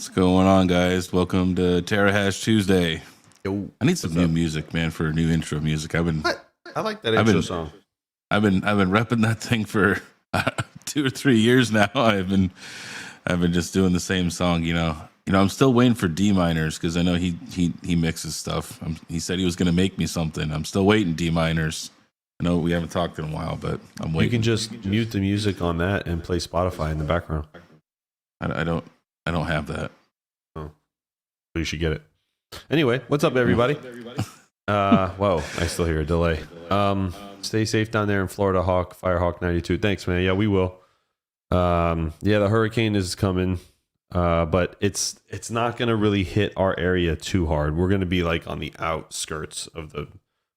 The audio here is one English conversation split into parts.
What's going on, guys? Welcome to Terrahash Tuesday. Yo, I need some new music, man, for new intro music. I like that intro song. I've been repping that thing for 2 or 3 years now. I've been just doing the same song. I'm still waiting for D minors because I know he mixes stuff. He said he was going to make me something. I'm still waiting, D minors. I know we haven't talked in a while, but I'm waiting. You can just mute the music on that and play Spotify in the background. I don't have that. Oh, you should get it. Anyway, what's up, everybody? Whoa, I still hear a delay. Stay safe down there in Florida, Firehawk 92. Thanks, man. Yeah, we will. The hurricane is coming, but it's not going to really hit our area too hard. We're going to be like on the outskirts of the.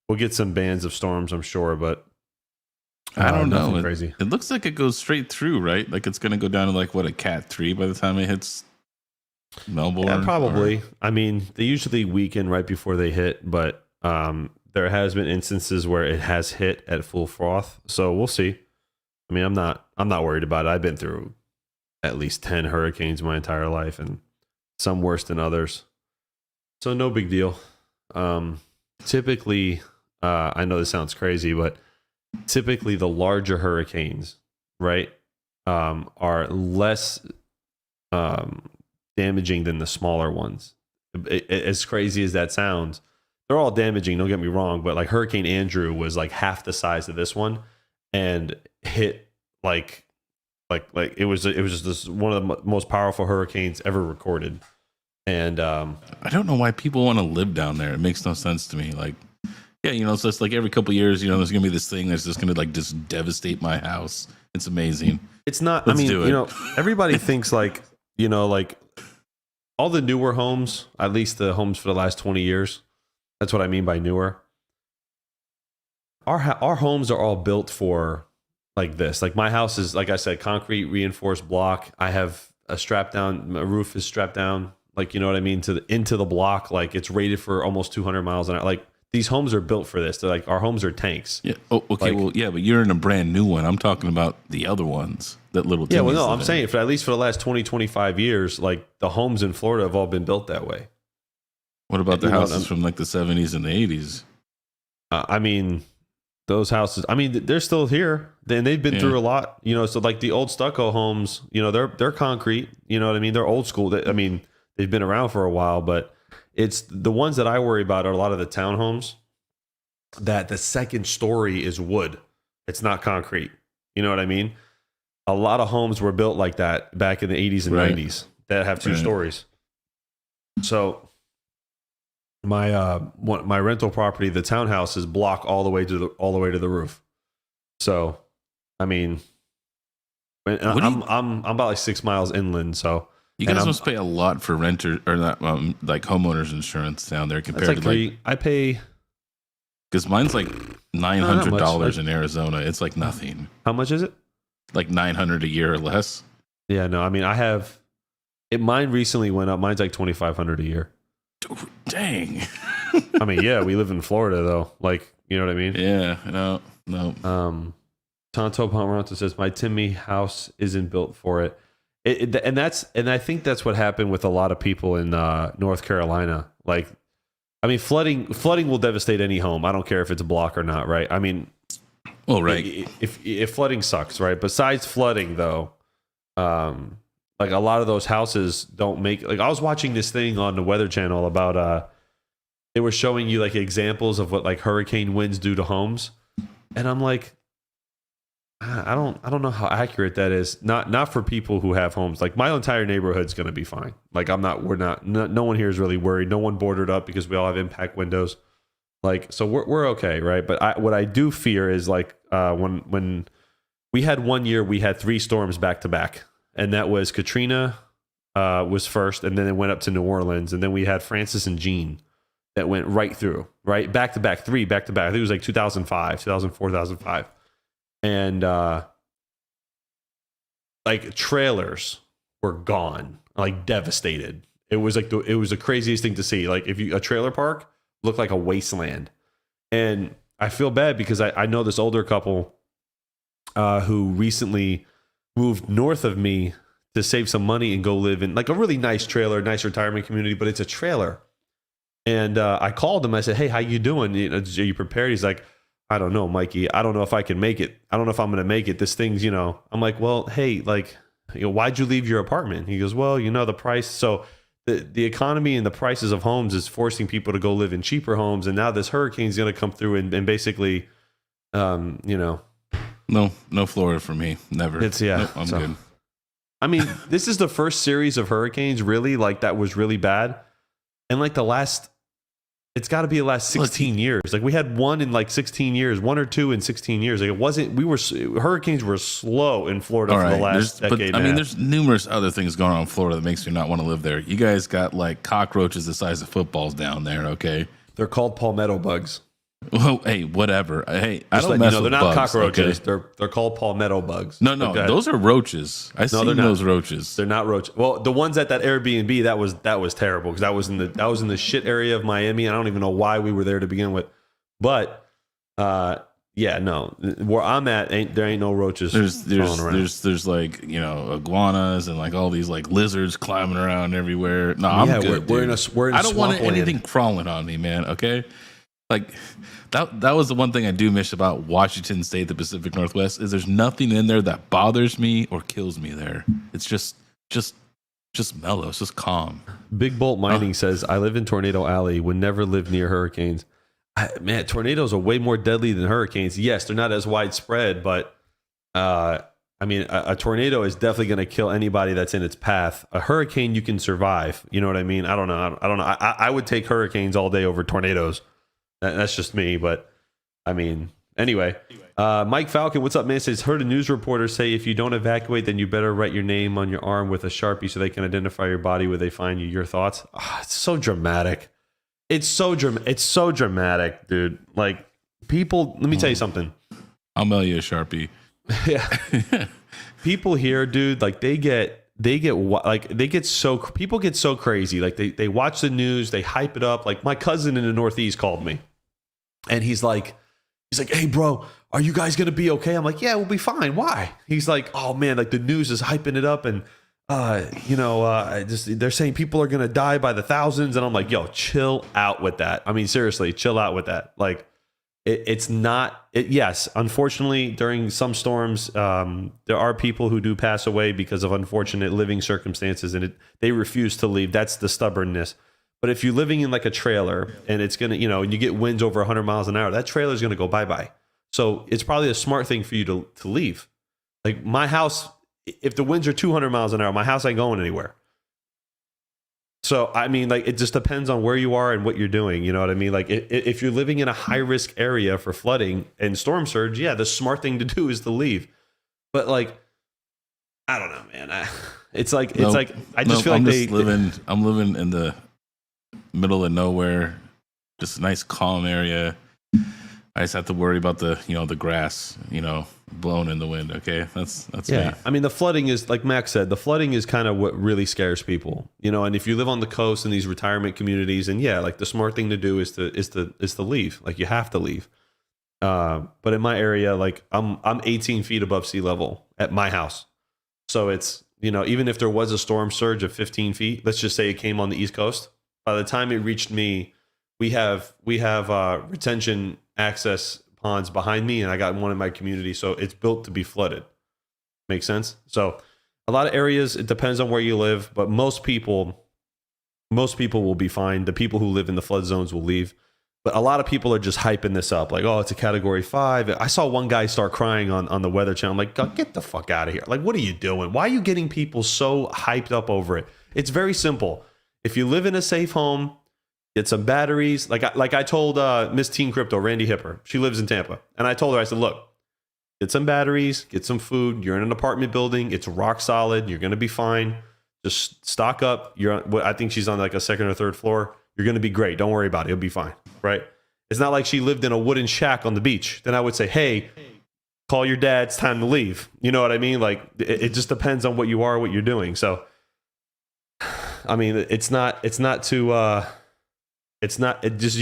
We'll get some bands of storms, I'm sure, but I don't know. Crazy. It looks like it goes straight through, right? Like it's going to go down to like a Cat 3 by the time it hits Melbourne. Yeah, probably. I mean, they usually weaken right before they hit, but there has been instances where it has hit at full froth. So we'll see. I mean, I'm not worried about it. I've been through at least 10 hurricanes my entire life, and some worse than others. So no big deal. Typically, I know this sounds crazy, but typically the larger hurricanes, right, are less damaging than the smaller ones. As crazy as that sounds, they're all damaging, don't get me wrong, but like Hurricane Andrew was like half the size of this one and hit like it was just this one of the most powerful hurricanes ever recorded. And I don't know why people want to live down there. It makes no sense to me. Like, yeah, it's just like every couple of years, there's gonna be this thing that's just gonna like just devastate my house. It's amazing. It's not. Let's do it. Everybody thinks like all the newer homes, at least the homes for the last 20 years. That's what I mean by newer. Our homes are all built for like this. Like my house is, like I said, concrete reinforced block. I have a roof is strapped down. Like, you know what I mean? Into the block. Like it's rated for almost 200 miles an hour. Like these homes are built for this. They're like, our homes are tanks. Yeah. Oh, okay. Like, well, yeah, but you're in a brand new one. I'm talking about the other ones. That little. Yeah. Well, no, I'm saying at least for the last 20, 25 years, like the homes in Florida have all been built that way. What about the houses from like the 70s and the 80s? I mean, those houses, they're still here. And they've been through a lot, so like the old stucco homes, they're concrete, you know what I mean? They're old school. They've been around for a while, but it's the ones that I worry about are a lot of the townhomes that the second story is wood. It's not concrete. You know what I mean? A lot of homes were built like that back in the 80s and 90s that have two stories. So my rental property, the townhouse, is block all the way to the roof. So, I mean, I'm about like 6 miles inland. So you guys must pay a lot for renter or not, like homeowners insurance down there compared to I pay because mine's like $900 in Arizona. It's like nothing. How much is it? Like $900 a year or less. Yeah, no, I have it. Mine recently went up. Mine's like $2,500 a year. Dude, dang. Yeah, we live in Florida though. Like, you know what I mean? Yeah, no. Tonto Pomerantz says my Timmy house isn't built for it. And I think that's what happened with a lot of people in North Carolina. Like, flooding will devastate any home. I don't care if it's a block or not, right? Well, right. If flooding sucks, right? Besides flooding, though, like a lot of those houses don't make. Like I was watching this thing on the Weather Channel about they were showing you like examples of what like hurricane winds do to homes, and I'm like, I don't know how accurate that is. Not for people who have homes. Like my entire neighborhood's gonna be fine. Like no one here is really worried. No one boarded up because we all have impact windows. Like, so we're okay, right? But what I do fear is like when we had 1 year, we had 3 storms back to back, and that was Katrina was first, and then it went up to New Orleans, and then we had Francis and Jean that went right through, right back to back, 3 back to back. I think it was like 2005, 2004, 2005, and like trailers were gone, like devastated. It was like it was the craziest thing to see. Like a trailer park looked like a wasteland. And I feel bad because I know this older couple who recently moved north of me to save some money and go live in like a really nice trailer, nice retirement community, but it's a trailer. And I called him. I said, "Hey, how you doing? Are you prepared?" He's like, "I don't know, Mikey. I don't know if I can make it. I don't know if I'm going to make it. This thing's, I'm like, well, hey, like, why'd you leave your apartment?" He goes, "Well, the price." So the economy and the prices of homes is forcing people to go live in cheaper homes. And now this hurricane's going to come through and basically, No Florida for me. Never. Nope, I'm good. I mean, this is the first series of hurricanes really like that was really bad. And like it's got to be the last 16 years. Like we had one in like 16 years, one or two in 16 years. Like hurricanes were slow in Florida for the last decade. But, I mean, there's numerous other things going on in Florida that makes me not want to live there. You guys got like cockroaches the size of footballs down there, okay? They're called palmetto bugs. Well, hey, whatever. Hey, I Just don't mess with they're not bugs, cockroaches. okay? They're called palmetto bugs. No, those are roaches. I've seen those roaches. They're not roaches. Well, the ones at that Airbnb, that was terrible because that was in the shit area of Miami. I don't even know why we were there to begin with. But yeah, no, where I'm at, there ain't no roaches. There's like iguanas and like all these like lizards climbing around everywhere. No, I'm good. We're in I don't want anything crawling on me, man. Okay. Like that was the one thing I do miss about Washington State, the Pacific Northwest, is there's nothing in there that bothers me or kills me there. It's just mellow. It's just calm. Big Bolt Mining says, "I live in Tornado Alley, would never live near hurricanes." Man, tornadoes are way more deadly than hurricanes. Yes, they're not as widespread, but I mean, a tornado is definitely going to kill anybody that's in its path. A hurricane, you can survive. You know what I mean? I don't know. I would take hurricanes all day over tornadoes. That's just me, but I mean, anyway. Mike Falcon, what's up, man? Says, heard a news reporter say if you don't evacuate, then you better write your name on your arm with a Sharpie so they can identify your body where they find you. Your thoughts? Oh, it's so dramatic. It's so dramatic, dude. Like, people, let me tell you something. I'll mail you a Sharpie. Yeah. People here, dude, like people get so crazy. Like they watch the news, they hype it up. Like my cousin in the Northeast called me and he's like, "Hey bro, are you guys going to be okay?" I'm like, "Yeah, we'll be fine." "Why?" He's like, "Oh man, like the news is hyping it up and they're saying people are going to die by the thousands." And I'm like, "Yo, chill out with that." I mean, seriously, chill out with that. Like yes, unfortunately, during some storms, there are people who do pass away because of unfortunate living circumstances and they refuse to leave. That's the stubbornness. But if you're living in like a trailer and it's going to, and you get winds over 100 miles an hour, that trailer is going to go bye-bye. So it's probably a smart thing for you to leave. Like my house, if the winds are 200 miles an hour, my house ain't going anywhere. So, I mean, like, it just depends on where you are and what you're doing. You know what I mean? Like, if you're living in a high-risk area for flooding and storm surge, yeah, the smart thing to do is to leave. But, like, I don't know, man. I just feel like I'm living in the middle of nowhere, just a nice, calm area. I just have to worry about the grass, blown in the wind. Okay, that's yeah. me. I mean, the flooding is, like Max said, the flooding is kind of what really scares people. And if you live on the coast in these retirement communities, and yeah, like the smart thing to do is to leave. Like you have to leave. But in my area, like I'm 18 feet above sea level at my house, so it's even if there was a storm surge of 15 feet, let's just say it came on the East Coast. By the time it reached me, we have retention access ponds behind me, and I got one in my community, so it's built to be flooded. Makes sense? So a lot of areas, it depends on where you live, but most people will be fine. The people who live in the flood zones will leave. But a lot of people are just hyping this up, like, oh, it's a category 5. I saw one guy start crying on the Weather Channel. I'm like, God, get the fuck out of here. Like, what are you doing? Why are you getting people so hyped up over it? It's very simple. If you live in a safe home, get some batteries. Like I told Miss Teen Crypto, Randy Hipper. She lives in Tampa. And I told her, I said, look, get some batteries, get some food. You're in an apartment building. It's rock solid. You're going to be fine. Just stock up. I think she's on like a second or third floor. You're going to be great. Don't worry about it. You'll be fine. Right? It's not like she lived in a wooden shack on the beach. Then I would say, hey, call your dad. It's time to leave. You know what I mean? Like it just depends on what you are, what you're doing. So, I mean, you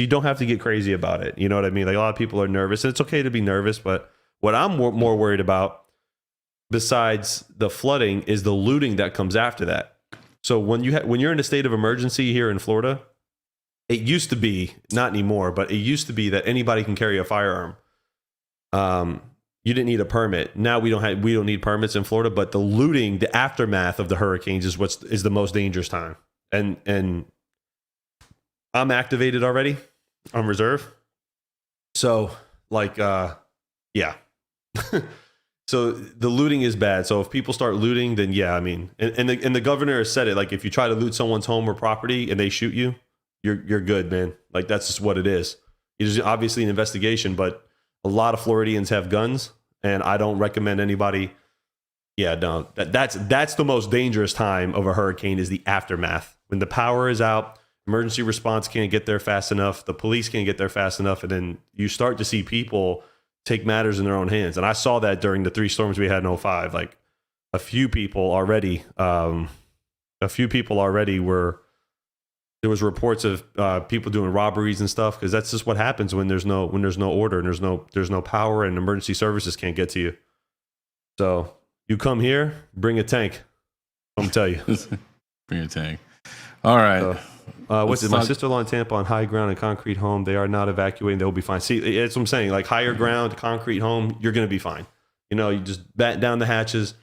don't have to get crazy about it. You know what I mean? Like a lot of people are nervous, and it's okay to be nervous. But what I'm more worried about besides the flooding is the looting that comes after that. So when you're in a state of emergency here in Florida, it used to be, not anymore, but it used to be that anybody can carry a firearm. You didn't need a permit. Now we don't need permits in Florida, but the looting, the aftermath of the hurricanes is the most dangerous time. And I'm activated already on reserve. So like yeah. So the looting is bad. So if people start looting, then yeah, I mean, and the governor has said it, like if you try to loot someone's home or property and they shoot you, you're good, man. Like that's just what it is. It is obviously an investigation, but a lot of Floridians have guns, and I don't recommend anybody. Yeah, no, that's the most dangerous time of a hurricane is the aftermath. When the power is out, emergency response can't get there fast enough, the police can't get there fast enough, and then you start to see people take matters in their own hands. And I saw that during the 3 storms we had in 05. Like a few people already were. There was reports of people doing robberies and stuff, because that's just what happens when there's no order and there's no power and emergency services can't get to you. So you come here, bring a tank. I'm tell you, bring a tank. All right. What's it? My sister-in-law in Tampa on high ground and concrete home. They are not evacuating. They'll be fine. See, that's what I'm saying. Like higher ground, concrete home, you're going to be fine. You know, you just bat down the hatches.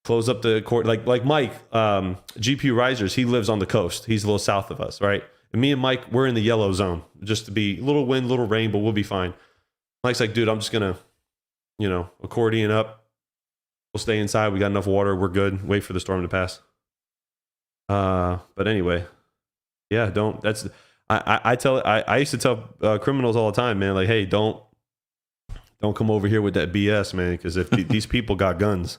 Close up the court, like Mike, GPU Risers. He lives on the coast. He's a little south of us, right? And me and Mike, we're in the yellow zone. Just to be a little wind, little rain, but we'll be fine. Mike's like, dude, I'm just gonna, accordion up. We'll stay inside. We got enough water. We're good. Wait for the storm to pass. But anyway, yeah, don't. That's I used to tell criminals all the time, man. Like, hey, don't come over here with that BS, man. Because if these people got guns.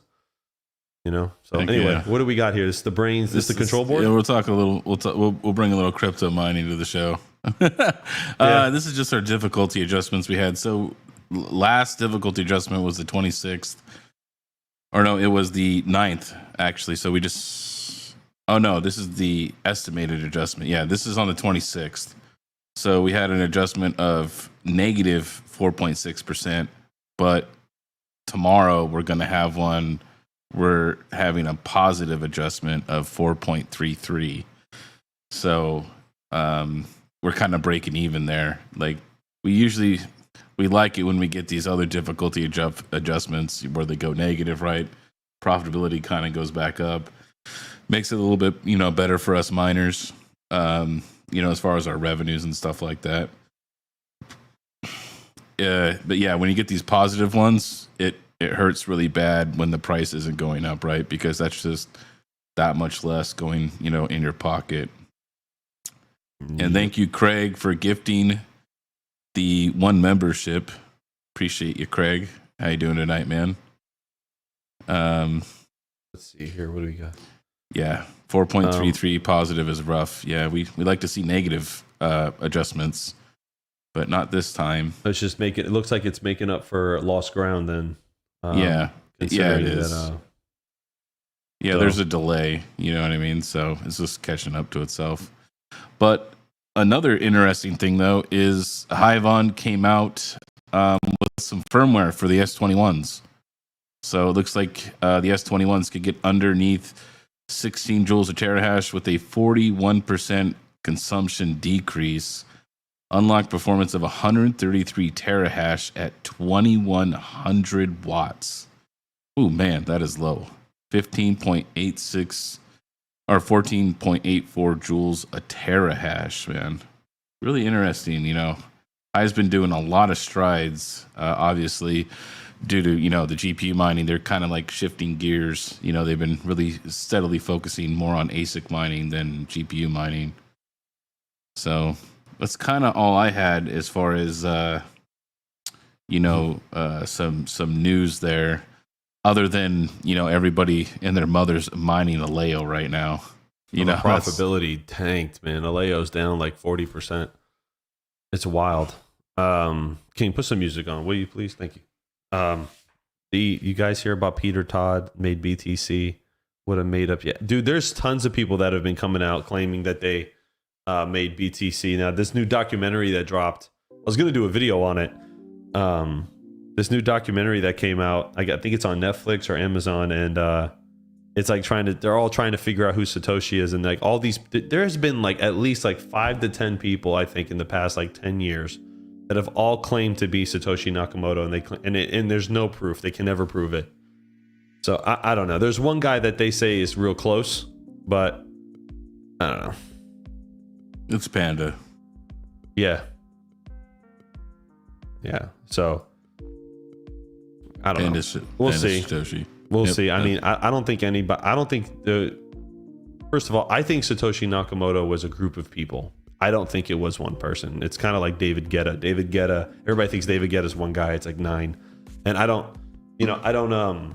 So anyway, what do we got here? This is the brains. This is the control board. Yeah, we'll talk a little. We'll bring a little crypto mining to the show. This is just our difficulty adjustments we had. So last difficulty adjustment was the 26th, or no, it was the 9th actually. So we just. Oh no, this is the estimated adjustment. Yeah, this is on the 26th. So we had an adjustment of negative 4.6%, but tomorrow we're going to have one. We're having a positive adjustment of 4.33. So we're kind of breaking even there. Like we like it when we get these other difficulty adjustments where they go negative, right? Profitability kind of goes back up. Makes it a little bit, better for us miners, as far as our revenues and stuff like that. But yeah, when you get these positive ones, it hurts really bad when the price isn't going up, right? Because that's just that much less going, in your pocket. And thank you, Craig, for gifting the 1 membership. Appreciate you, Craig. How you doing tonight, man? Let's see here. What do we got? Yeah, 4.33 positive is rough. Yeah, we like to see negative adjustments, but not this time. Let's just make it. It looks like it's making up for lost ground then. Yeah, it is. So. There's a delay, you know what I mean? So it's just catching up to itself. But another interesting thing, though, is Hivon came out with some firmware for the S21s. So it looks like the S21s could get underneath 16 joules of terahash with a 41% consumption decrease. Unlocked performance of 133 terahash at 2100 watts. Ooh, man, that is low. 15.86 or 14.84 joules a terahash, man. Really interesting, I've been doing a lot of strides, obviously, due to, the GPU mining. They're kind of like shifting gears. They've been really steadily focusing more on ASIC mining than GPU mining. So that's kind of all I had as far as some news there, other than everybody and their mothers mining Aleo right now. Profitability tanked, man. Aleo's down like 40%. It's wild. Can you put some music on, will you please? Thank you. You guys hear about Peter Todd made BTC? What a made up. Yeah, dude. There's tons of people that have been coming out claiming that they made BTC. Now, this new documentary that dropped, I was going to do a video on it. this new documentary that came out. I think it's on Netflix or Amazon, and it's like they're all trying to figure out who Satoshi is, and like all these, there's been like at least like 5 to 10 people, I think, in the past like 10 years that have all claimed to be Satoshi Nakamoto, and there's no proof. They can never prove it. So I don't know. There's one guy that they say is real close, but I don't know. It's Panda. Yeah. So I don't know. We'll see. Satoshi. We'll see. I mean, I don't think anybody. I don't think First of all, I think Satoshi Nakamoto was a group of people. I don't think it was one person. It's kind of like David Guetta. Everybody thinks David Guetta is one guy. It's like 9, and I don't know.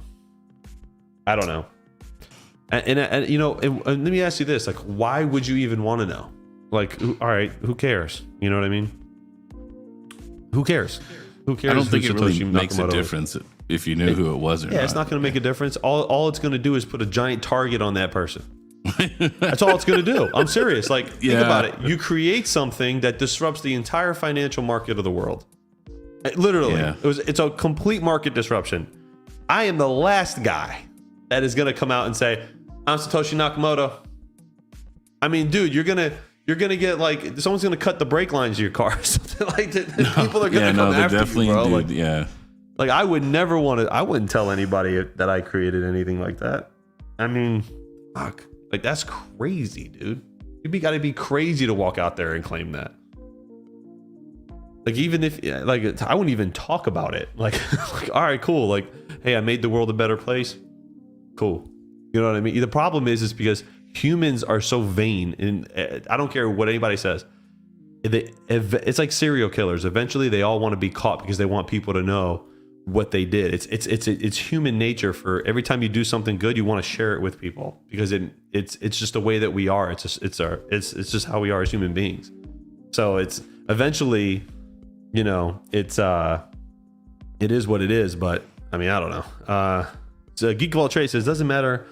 And let me ask you this: like, why would you even want to know? Like, all right, who cares? You know what I mean? Who cares? Who cares? I don't think it really Satoshi makes a Nakamoto difference if you knew who it was or not. Yeah, it's not going to make a difference. All it's going to do is put a giant target on that person. That's all it's going to do. I'm serious. Like, think about it. You create something that disrupts the entire financial market of the world. Literally, it's a complete market disruption. I am the last guy that is going to come out and say, I'm Satoshi Nakamoto. I mean, dude, you're gonna get like someone's gonna cut the brake lines of your car. Something like that. People are gonna come after you, bro. Like I would never want to. I wouldn't tell anybody that I created anything like that. I mean, fuck. Like that's crazy, dude. You got to be crazy to walk out there and claim that. Like even if like I wouldn't even talk about it. Like all right, cool. Like hey, I made the world a better place. Cool. You know what I mean? The problem is because humans are so vain, and I don't care what anybody says. It's like serial killers. Eventually, they all want to be caught because they want people to know what they did. It's human nature. For every time you do something good, you want to share it with people because it's just the way that we are. It's just how we are as human beings. So it's eventually, it is what it is. But I mean, I don't know. So Geek of All Trades says doesn't matter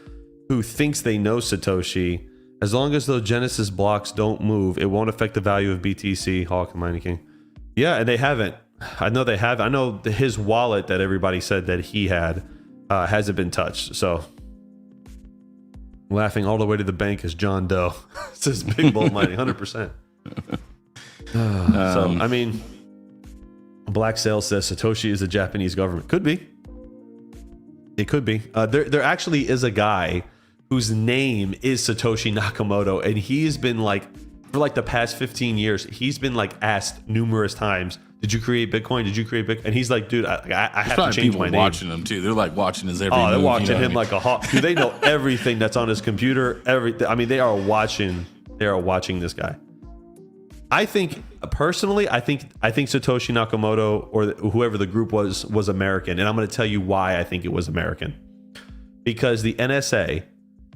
who thinks they know Satoshi, as long as those Genesis blocks don't move, it won't affect the value of BTC, Hawk and Mining King. Yeah, and they haven't. I know they have. I know his wallet that everybody said that he had hasn't been touched. So laughing all the way to the bank is John Doe. Says Big Bull Mining, 100%. So, I mean, Black Sail says Satoshi is the Japanese government. Could be. It could be. There actually is a guy whose name is Satoshi Nakamoto, and he's been like, for like the past 15 years, he's been like asked numerous times, did you create Bitcoin? Did you create Bitcoin? And he's like, dude, I have to change my name. People watching him too. They're like watching his every move. They're watching him like a hawk. Dude, they know everything that's on his computer. Everything. I mean, they are watching this guy. I think personally, I think Satoshi Nakamoto or whoever the group was American, and I'm going to tell you why I think it was American. Because the NSA,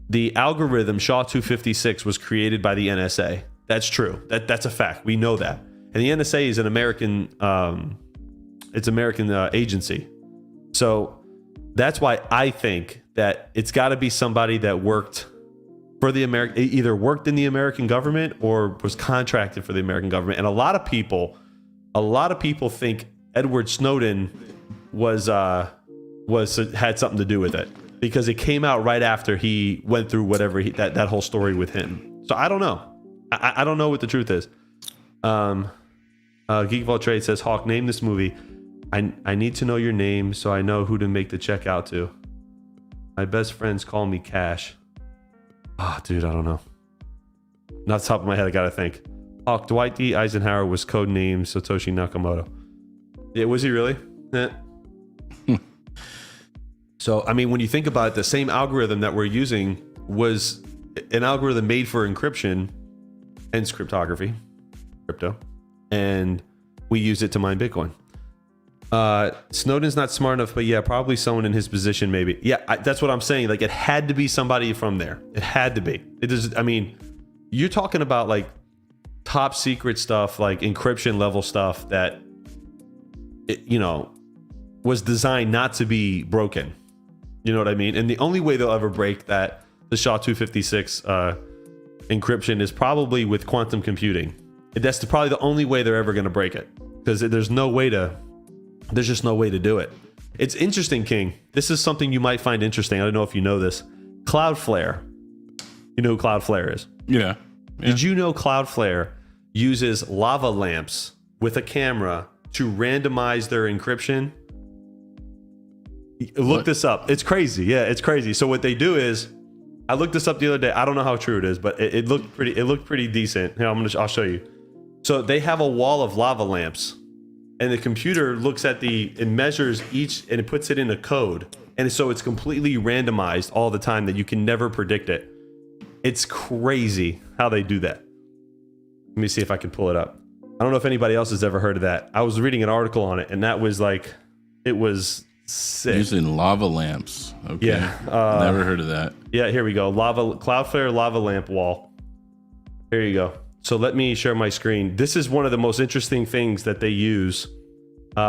the algorithm SHA-256 was created by the NSA. That's true. That's a fact. We know that. And the NSA is an American, agency. So that's why I think that it's got to be somebody that worked for the either worked in the American government or was contracted for the American government. And a lot of people think Edward Snowden had something to do with it because it came out right after he went through whatever that whole story with him. So I don't know. I don't know what the truth is. Geek of All Trades says, Hawk, name this movie. I need to know your name so I know who to make the check out to. My best friends call me Cash. Dude, I don't know. Not the top of my head, I gotta think. Hawk, Dwight D. Eisenhower was codenamed Satoshi Nakamoto. Yeah, was he really? So, I mean, when you think about it, the same algorithm that we're using was an algorithm made for encryption and cryptography, crypto, and we use it to mine Bitcoin. Snowden's not smart enough, but yeah, probably someone in his position, maybe. Yeah, that's what I'm saying. Like, it had to be somebody from there. It had to be. It is. I mean, you're talking about like top secret stuff, like encryption level stuff that, was designed not to be broken. You know what I mean? And the only way they'll ever break that, the SHA-256 encryption, is probably with quantum computing. That's probably the only way they're ever going to break it, because there's no way to There's just no way to do it. It's interesting, King. This is something you might find interesting. I don't know if you know this. Cloudflare. You know who Cloudflare is? Yeah. Did you know Cloudflare uses lava lamps with a camera to randomize their encryption? Look this up. It's crazy. Yeah, it's crazy. So what they do is, I looked this up the other day. I don't know how true it is, but it looked pretty. It looked pretty decent. Here, I'll show you. So they have a wall of lava lamps, and the computer looks at it measures each, and it puts it in a code, and so it's completely randomized all the time that you can never predict it. It's crazy how they do that. Let me see if I can pull it up. I don't know if anybody else has ever heard of that. I was reading an article on it, and that was like, it was sick. Using lava lamps. Okay. Yeah. Never heard of that. Yeah, here we go. Cloudflare lava lamp wall. Here you go. So let me share my screen. This is one of the most interesting things that they use,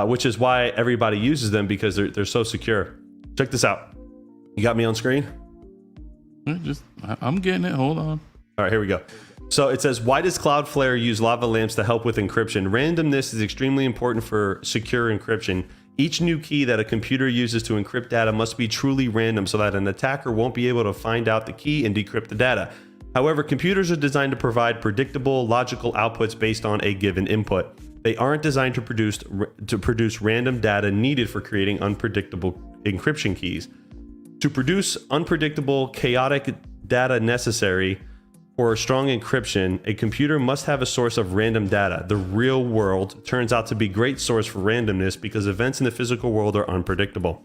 which is why everybody uses them, because they're so secure. Check this out. You got me on screen? I'm getting it. Hold on. All right, here we go. So it says, why does Cloudflare use lava lamps to help with encryption? Randomness is extremely important for secure encryption. Each new key that a computer uses to encrypt data must be truly random so that an attacker won't be able to find out the key and decrypt the data. However, computers are designed to provide predictable, logical outputs based on a given input. They aren't designed to produce random data needed for creating unpredictable encryption keys. To produce unpredictable, chaotic data necessary for strong encryption, a computer must have a source of random data. The real world turns out to be a great source for randomness because events in the physical world are unpredictable.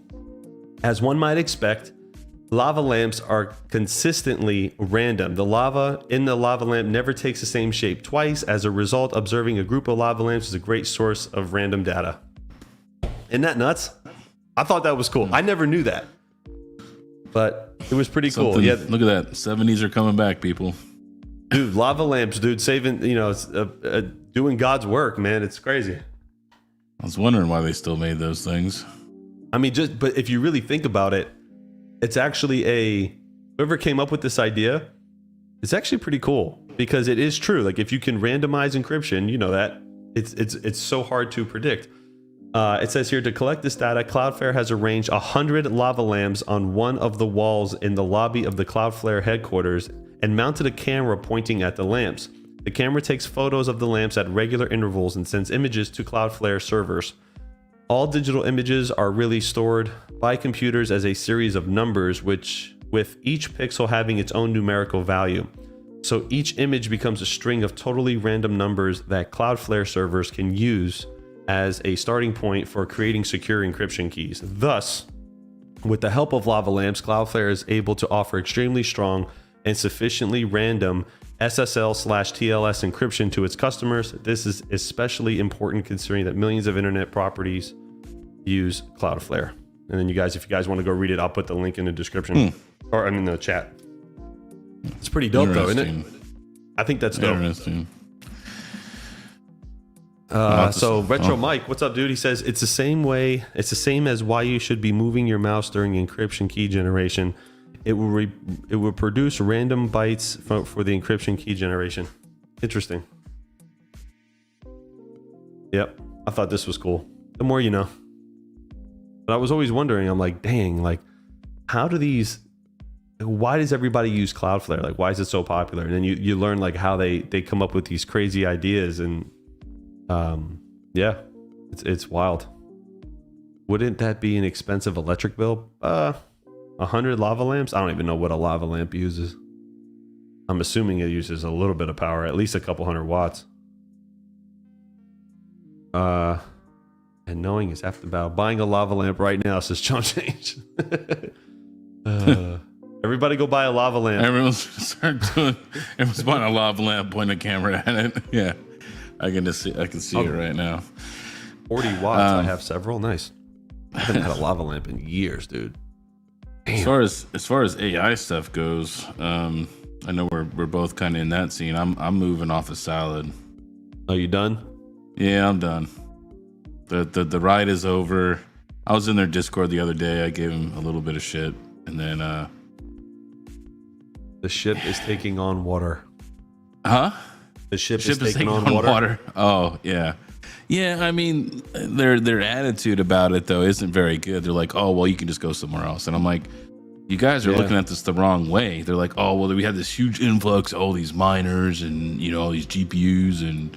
As one might expect, lava lamps are consistently random. The lava in the lava lamp never takes the same shape twice. As a result, observing a group of lava lamps is a great source of random data. Isn't that nuts? I thought that was cool. I never knew that, but it was pretty cool. Yeah, look at that. 70s are coming back, people. Dude, lava lamps, dude, saving, doing God's work, man. It's crazy. I was wondering why they still made those things. I mean, but if you really think about it, it's actually whoever came up with this idea, it's actually pretty cool, because it is true. Like, if you can randomize encryption, you know that it's so hard to predict. It says here, to collect this data, Cloudflare has arranged 100 lava lamps on one of the walls in the lobby of the Cloudflare headquarters and mounted a camera pointing at the lamps. The camera takes photos of the lamps at regular intervals and sends images to Cloudflare servers. All digital images are really stored by computers as a series of numbers, with each pixel having its own numerical value. So each image becomes a string of totally random numbers that Cloudflare servers can use as a starting point for creating secure encryption keys. Thus, with the help of lava lamps, Cloudflare is able to offer extremely strong and sufficiently random SSL/TLS encryption to its customers. This is especially important considering that millions of internet properties use Cloudflare. And then if you guys want to go read it, I'll put the link in the description or in the chat. It's pretty dope though, isn't it? I think that's dope. Interesting. So Retro Mike, what's up, dude? He says it's the same as why you should be moving your mouse during encryption key generation. It will produce random bytes for the encryption key generation. Interesting. Yep, I thought this was cool. The more you know. But I was always wondering, I'm like, dang, like, why does everybody use Cloudflare? Like, why is it so popular? And then you learn like how they come up with these crazy ideas, and yeah, it's wild. Wouldn't that be an expensive electric bill? 100 lava lamps? I don't even know what a lava lamp uses. I'm assuming it uses a little bit of power, at least a couple hundred watts. And knowing is half the battle. Buying a lava lamp right now, says Chump Change. Everybody go buy a lava lamp. Everyone's buying a lava lamp, pointing a camera at it. Yeah, I can see it right now. 40 watts. I have several. Nice. I haven't had a lava lamp in years, dude. Damn. As far as AI stuff goes, I know we're both kind of in that scene. I'm moving off of Salad. Are you done? Yeah, I'm done. The ride is over. I was in their Discord the other day. I gave him a little bit of shit, and then the ship is taking on water. Huh? The ship is taking on water. Oh yeah, Yeah, I mean, their attitude about it though isn't very good. They're like, oh well, you can just go somewhere else, and I'm like, you guys are looking at this the wrong way. They're like, oh well, we had this huge influx of all these miners and all these GPUs and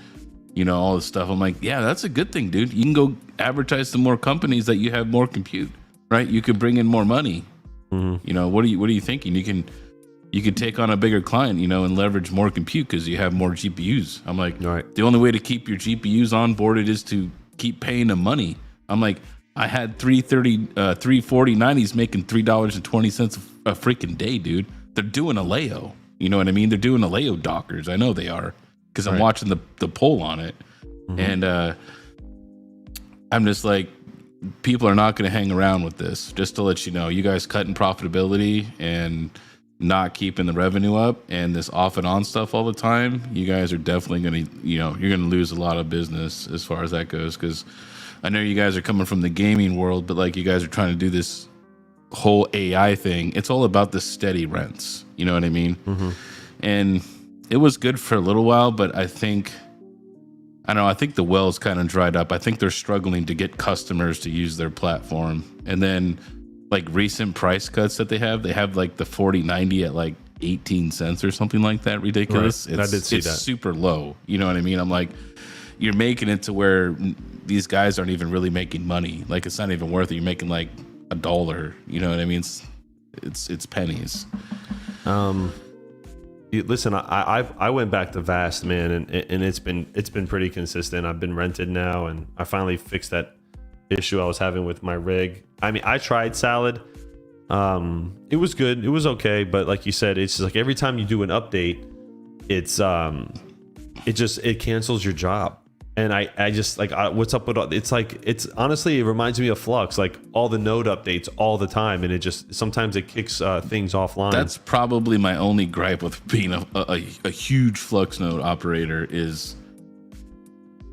all this stuff. I'm like, yeah, that's a good thing, dude. You can go advertise to more companies that you have more compute, right? You could bring in more money. Mm-hmm. What are you thinking? You could take on a bigger client, and leverage more compute because you have more GPUs. I'm like, right. The only way to keep your GPUs onboarded is to keep paying them money. I'm like, I had 34090s making $3.20 a freaking day, dude. They're doing a Leo. You know what I mean? They're doing a Leo Dockers. I know they are because I'm watching the poll on it. Mm-hmm. And I'm just like, people are not going to hang around with this. Just to let you know, you guys cutting profitability and not keeping the revenue up and this off and on stuff all the time, you guys are definitely going to, you're going to lose a lot of business as far as that goes. Because I know you guys are coming from the gaming world, but like you guys are trying to do this whole AI thing. It's all about the steady rents. You know what I mean? Mm-hmm. And it was good for a little while, but I think the well's kind of dried up. I think they're struggling to get customers to use their platform. And then like recent price cuts that they have like the 4090 at like 18 cents or something like that. Ridiculous. Right. I did see it's that. Super low. You know what I mean? I'm like, you're making it to where these guys aren't even really making money. Like it's not even worth it. You're making like $1. You know what I mean? It's pennies. Listen, I went back to Vast, man, and it's been pretty consistent. I've been rented now, and I finally fixed that issue I was having with my rig. I mean, I tried Salad. It was good. It was okay, but like you said, it's just like every time you do an update, it cancels your job. And I just like, what's up with it's honestly, it reminds me of Flux, like all the node updates all the time. And it just, sometimes it kicks things offline. That's probably my only gripe with being a huge Flux node operator is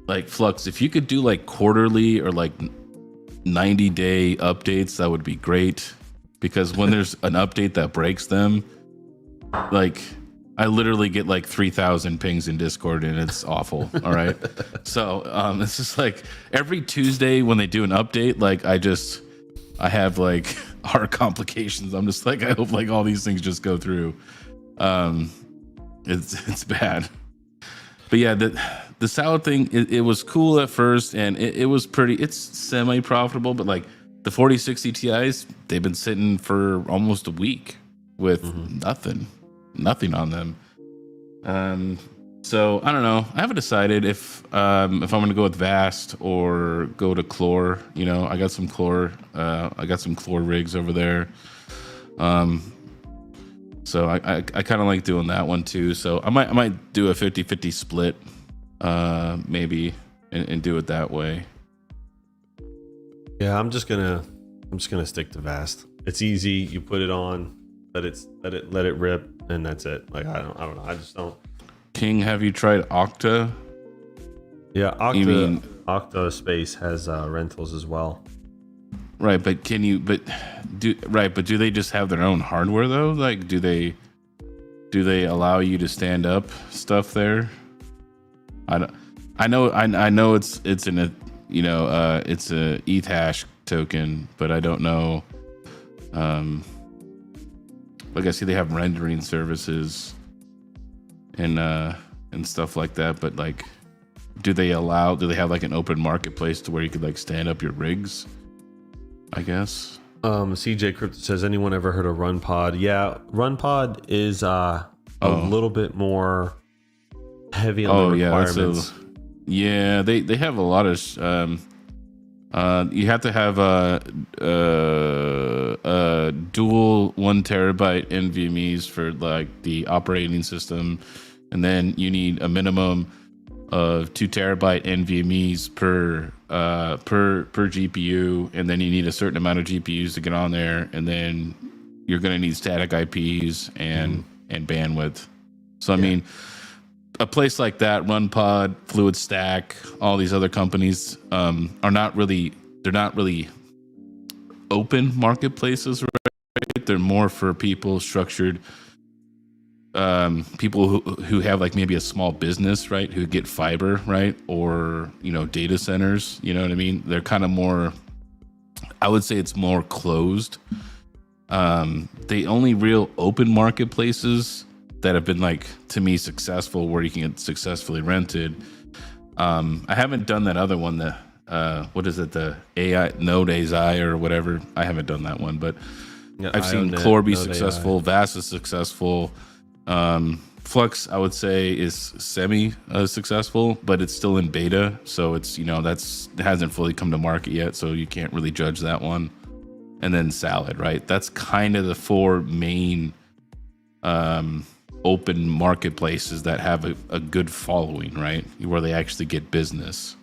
like Flux. If you could do like quarterly or like 90-day updates, that would be great. Because when there's an update that breaks them, like I literally get like 3,000 pings in Discord and it's awful. All right. So it's just like every Tuesday when they do an update, like I have like heart complications. I'm just like, I hope like all these things just go through. It's bad. But yeah, the Salad thing, it was cool at first and it was it's semi-profitable, but like the 4060 Ti's, they've been sitting for almost a week with nothing on them. So I don't know. I haven't decided if I'm going to go with Vast or go to Clore. I got some Clore. I got some Clore rigs over there. So I kind of like doing that one too. So I might do a 50-50 split, maybe, and do it that way. Yeah, I'm just gonna stick to Vast. It's easy. You put it on, let it rip, and that's it. Like I don't know. I just don't. KiiNG, have you tried Okta? Yeah, Okta Space has rentals as well. Right, but do they just have their own hardware though? Like, do they allow you to stand up stuff there? I know it's it's a ETH hash token, but I don't know. Like I see they have rendering services and stuff like that, but like, do they have like an open marketplace to where you could like stand up your rigs? I guess. CJ Crypto says, anyone ever heard of RunPod? Yeah, RunPod is a little bit more heavy on the requirements. Yeah, they have a lot of you have to have a dual 1 terabyte NVMe's for like the operating system, and then you need a minimum of 2 terabyte NVMe's per GPU, and then you need a certain amount of GPUs to get on there, and then you're going to need static IPs and bandwidth. So I mean, a place like that, RunPod, FluidStack, all these other companies are not really open marketplaces, right? They're more for people structured people who have like maybe a small business, right, who get fiber, right, or data centers, you know what I mean? They're kind of more, I would say it's more closed. The only real open marketplaces that have been, like, to me, successful, where you can get successfully rented. I haven't done that other one, the what is it, the AI Node ASI or whatever. I haven't done that one, but Yeah, I've seen Clore be successful, VAST is successful. Flux, I would say, is semi successful, but it's still in beta, so it's it hasn't fully come to market yet, so you can't really judge that one. And then Salad, right? That's kind of the four main open marketplaces that have a good following, right? Where they actually get business.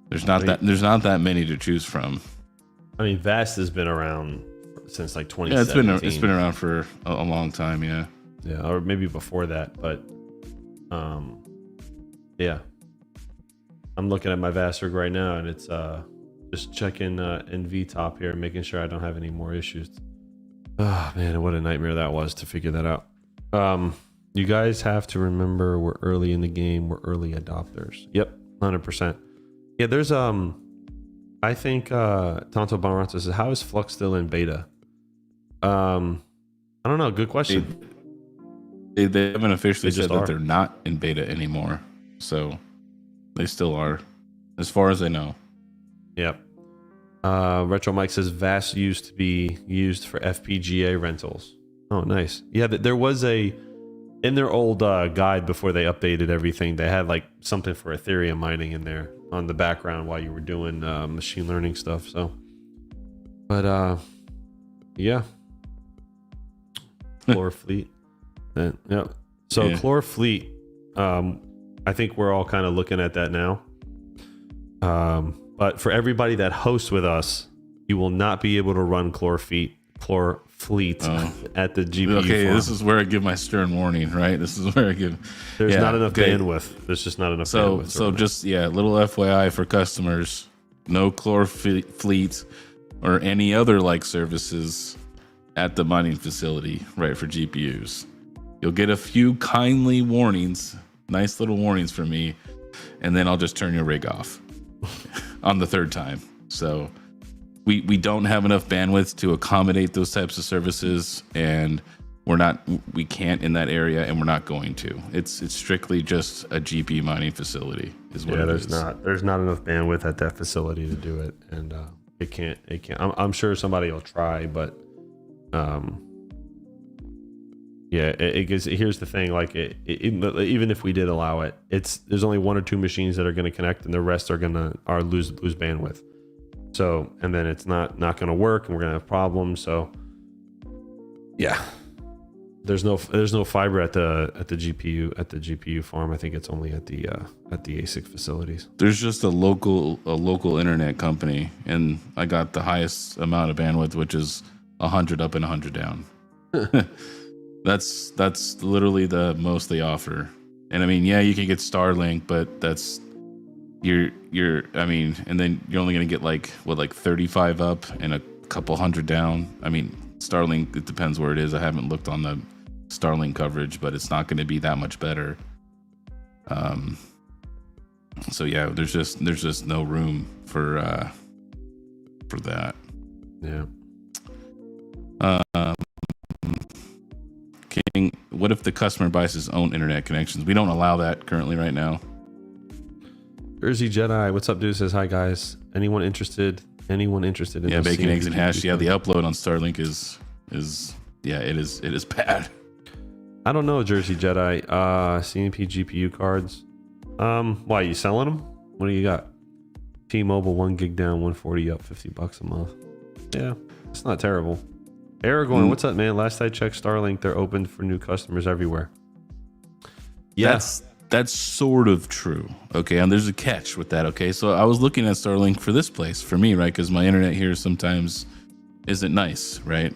There's not that many to choose from. I mean, VAST has been around since like 2017. Yeah, it's been around for a long time, yeah. Yeah, or maybe before that, but yeah. I'm looking at my VAST rig right now, and it's just checking in VTop here, making sure I don't have any more issues. Oh man, what a nightmare that was to figure that out. You guys have to remember, we're early in the game, we're early adopters. Yep, 100%. Yeah, there's I think Tonto Bonranto says, how is Flux still in beta? I don't know, good question. They haven't officially They said just that they're not in beta anymore, so they still are, as far as I know. Yep. Retro Mike says VAST used to be used for FPGA rentals. Oh, nice. Yeah, there was in their old guide before they updated everything, they had like something for Ethereum mining in there on the background while you were doing machine learning stuff. So, but yeah, Clore Fleet. Yeah. So yeah. Clore Fleet, I think we're all kind of looking at that now. But for everybody that hosts with us, you will not be able to run Clore Fleet at the GPU Okay, farm. this is where I give my stern warning, right? This is where I give. There's not enough bandwidth. There's just not enough bandwidth. So just little FYI for customers: no Clore Fleet or any other like services at the mining facility, right, for GPUs. You'll get a few kindly warnings, nice little warnings from me, and then I'll just turn your rig off on the third time. So we don't have enough bandwidth to accommodate those types of services, and we can't in that area, and we're not going to. It's strictly just a GPU mining facility is what it is. There's not enough bandwidth at that facility to do it, and it can't. I'm sure somebody will try, but yeah, here's the thing, like even if we did allow it, there's only one or two machines that are going to connect, and the rest are lose bandwidth. So, and then it's not going to work, and we're going to have problems. So yeah, there's no fiber at the GPU farm. I think it's only at the ASIC facilities. There's just a local internet company, and I got the highest amount of bandwidth, which is 100 up and 100 down. That's literally the most they offer. And I mean, yeah, you can get Starlink, but that's I mean, and then you're only gonna get like 35 up and a couple hundred down. I mean, Starlink, it depends where it is. I haven't looked on the Starlink coverage, but it's not going to be that much better. So yeah, there's just no room for that. Yeah. KiiNG, what if the customer buys his own internet connections? We don't allow that currently right now. Jersey Jedi, what's up, dude? Says hi, guys. Anyone interested in bacon, eggs, and hash? Yeah, the upload on Starlink is it is bad. I don't know, Jersey Jedi. CNP GPU cards. Why, you selling them? What do you got? T-Mobile, 1 gig down, 140 up, $50 a month. Yeah, it's not terrible. Aragorn, what's up, man? Last I checked Starlink, they're open for new customers everywhere. Yeah. That's sort of true. Okay, and there's a catch with that. Okay, so I was looking at Starlink for this place for me, right? Because my internet here sometimes isn't nice, right?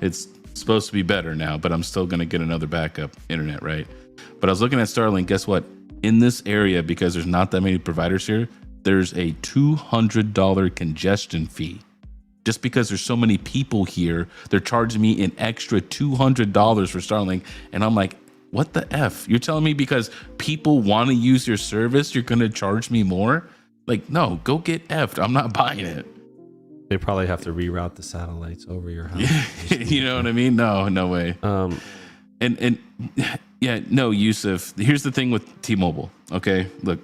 It's supposed to be better now, but I'm still going to get another backup internet, right? But I was looking at Starlink. Guess what? In this area, because there's not that many providers here, there's a $200 congestion fee just because there's so many people here, they're charging me an extra $200 for Starlink. And I'm like, what the F? You're telling me because people want to use your service, you're going to charge me more? Like, no, go get F'd. I'm not buying it. They probably have to reroute the satellites over your house. You know what I mean? No way. And yeah, no, Yusuf, here's the thing with T-Mobile. Okay. Look,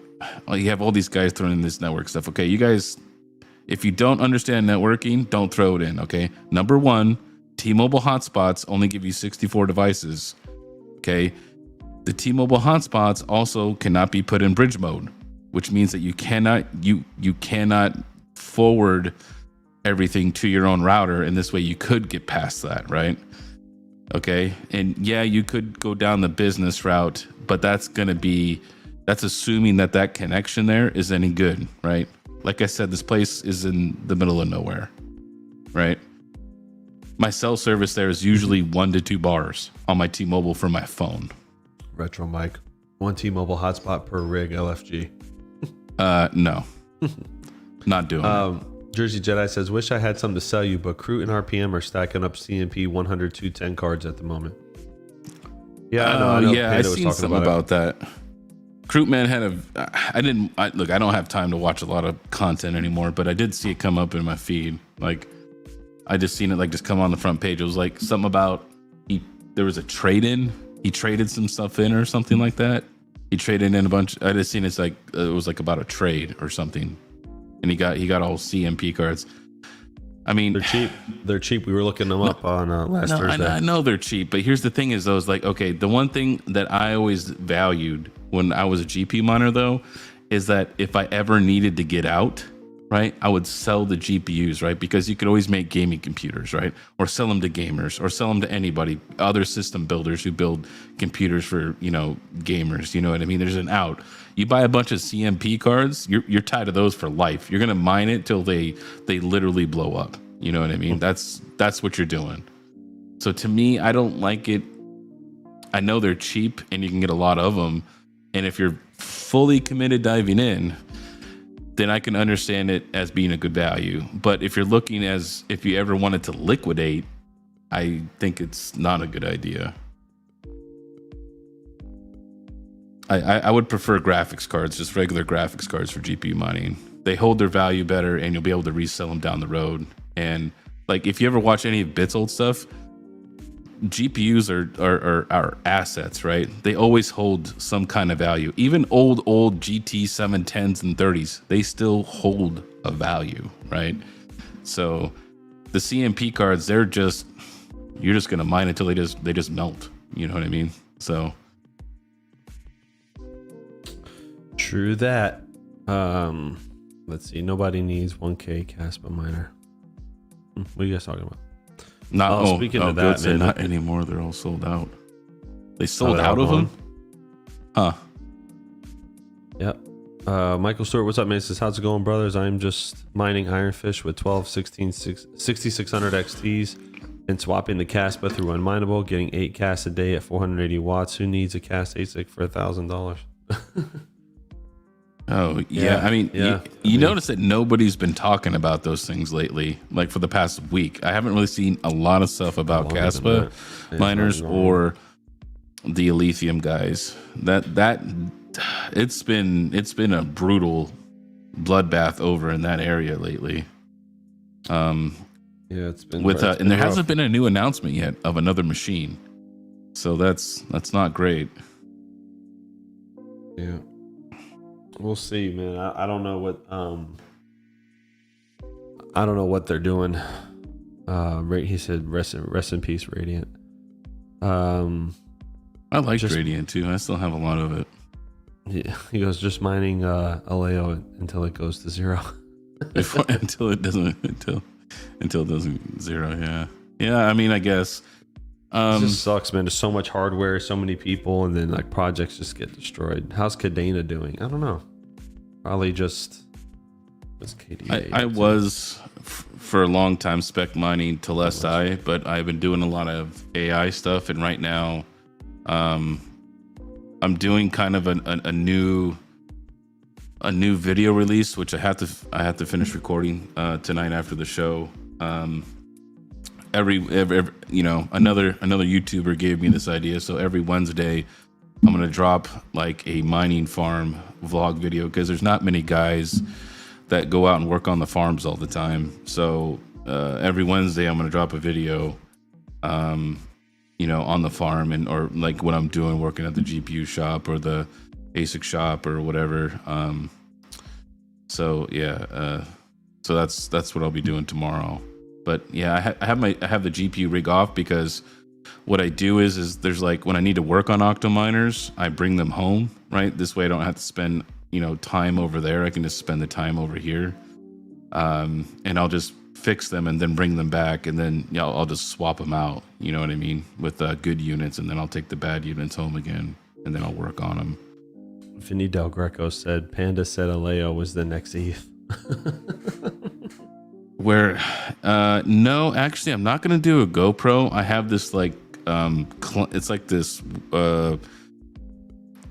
you have all these guys throwing in this network stuff. Okay. You guys, if you don't understand networking, don't throw it in. Okay. Number one, T-Mobile hotspots only give you 64 devices. Okay. The T-Mobile hotspots also cannot be put in bridge mode, which means that you cannot forward everything to your own router. And this way you could get past that. Right. Okay. And yeah, you could go down the business route, but that's assuming that connection there is any good. Right. Like I said, this place is in the middle of nowhere. Right. My cell service there is usually 1 to 2 bars on my T-Mobile for my phone. Retro Mike, 1 T-Mobile hotspot per rig LFG. No, not doing it. Jersey Jedi says, wish I had something to sell you, but Crute and RPM are stacking up CMP 100 210 cards at the moment. Yeah, I know. I seen something about that. Crute Man had I don't have time to watch a lot of content anymore, but I did see it come up in my feed. Like, I just seen it like just come on the front page. It was like something about there was a trade-in. He traded some stuff in or something like that. He traded in a bunch. I just seen it was like about a trade or something. And he got all CMP cards. I mean, they're cheap. They're cheap. We were looking them up on last Thursday. I know they're cheap, but here's the thing: is those like, okay, the one thing that I always valued when I was a GP miner, though, is that if I ever needed to get out, right, I would sell the GPUs, right, because you could always make gaming computers, right, or sell them to gamers, or sell them to anybody, other system builders who build computers for gamers. You know what I mean? There's an out. You buy a bunch of CMP cards, you're tied to those for life. You're gonna mine it till they literally blow up. You know what I mean? That's what you're doing. So to me, I don't like it. I know they're cheap and you can get a lot of them, and if you're fully committed diving in, then I can understand it as being a good value. But if you're looking if you ever wanted to liquidate, I think it's not a good idea. I would prefer graphics cards, just regular graphics cards for GPU mining. They hold their value better, and you'll be able to resell them down the road. And like, if you ever watch any of Bit's old stuff, GPUs are assets, right? They always hold some kind of value. Even old GT 710s and 30s, they still hold a value, right? So the CMP cards, you're just gonna mine until they just melt. You know what I mean? So. True that. Let's see. Nobody needs 1K Caspa miner. What are you guys talking about? Speaking of that, man, not anymore. They're all sold out. They sold out of them? Huh. Yep. Michael Stewart, what's up, man? Says, how's it going, brothers? I'm just mining Ironfish with 12 6600 XTs and swapping the Caspa through Unminable, getting 8 casts a day at 480 watts. Who needs a cast ASIC for $1,000? Oh, yeah. I mean, you notice that nobody's been talking about those things lately, like for the past week. I haven't really seen a lot of stuff about Caspa miners or the Lithium guys. It's been a brutal bloodbath over in that area lately. It's been and there hasn't been a new announcement yet of another machine. So that's not great. Yeah. We'll see, man. I don't know what they're doing. He said rest in peace, Radiant. I liked Radiant too. I still have a lot of it. Yeah, he goes just mining Aleo until it goes to 0. until it doesn't 0. Yeah. I mean, I guess. It just sucks, man. There's so much hardware, so many people, and then like projects just get destroyed. How's Cadena doing? I don't know. Probably just KDA. I was for a long time spec mining Telestai, but I've been doing a lot of AI stuff, and right now, I'm doing kind of a new video release, which I have to finish recording tonight after the show. every you know, another YouTuber gave me this idea. So every Wednesday, I'm gonna drop like a mining farm vlog video, because there's not many guys that go out and work on the farms all the time. So every Wednesday, I'm gonna drop a video, you know, on the farm, and or like what I'm doing, working at the GPU shop or the ASIC shop or whatever. So yeah, so that's what I'll be doing tomorrow. But yeah, I have the GPU rig off, because what I do is there's like, when I need to work on octominers, I bring them home, right? This way I don't have to spend, you know, time over there. I can just spend the time over here. And I'll just fix them and then bring them back, and then, you know, I'll just swap them out, you know what I mean, with good units, and then I'll take the bad units home again, and then I'll work on them. Vinny Del Greco said Panda said Aleo was the next Eve. Where no, actually I'm not gonna do a GoPro. I have this like it's like this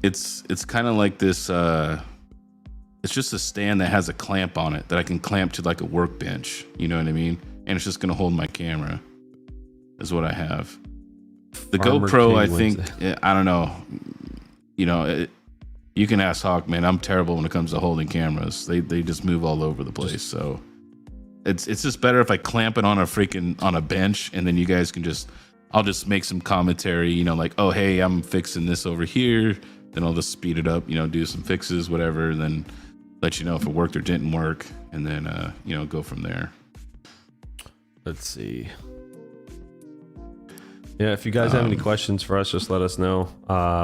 it's kind of like this it's just a stand that has a clamp on it that I can clamp to like a workbench, you know what I mean, and it's just gonna hold my camera, is what I have. The Farmer GoPro, King I think, Wednesday. I don't know, you know, you can ask Hawk, man. I'm terrible when it comes to holding cameras. They just move all over the place. So it's just better if I clamp it on a bench, and then you guys can I'll just make some commentary, you know, like, oh hey, I'm fixing this over here. Then I'll just speed it up, you know, do some fixes, whatever, and then let you know if it worked or didn't work, and then you know, go from there. Let's see. Yeah, if you guys have any questions for us, just let us know.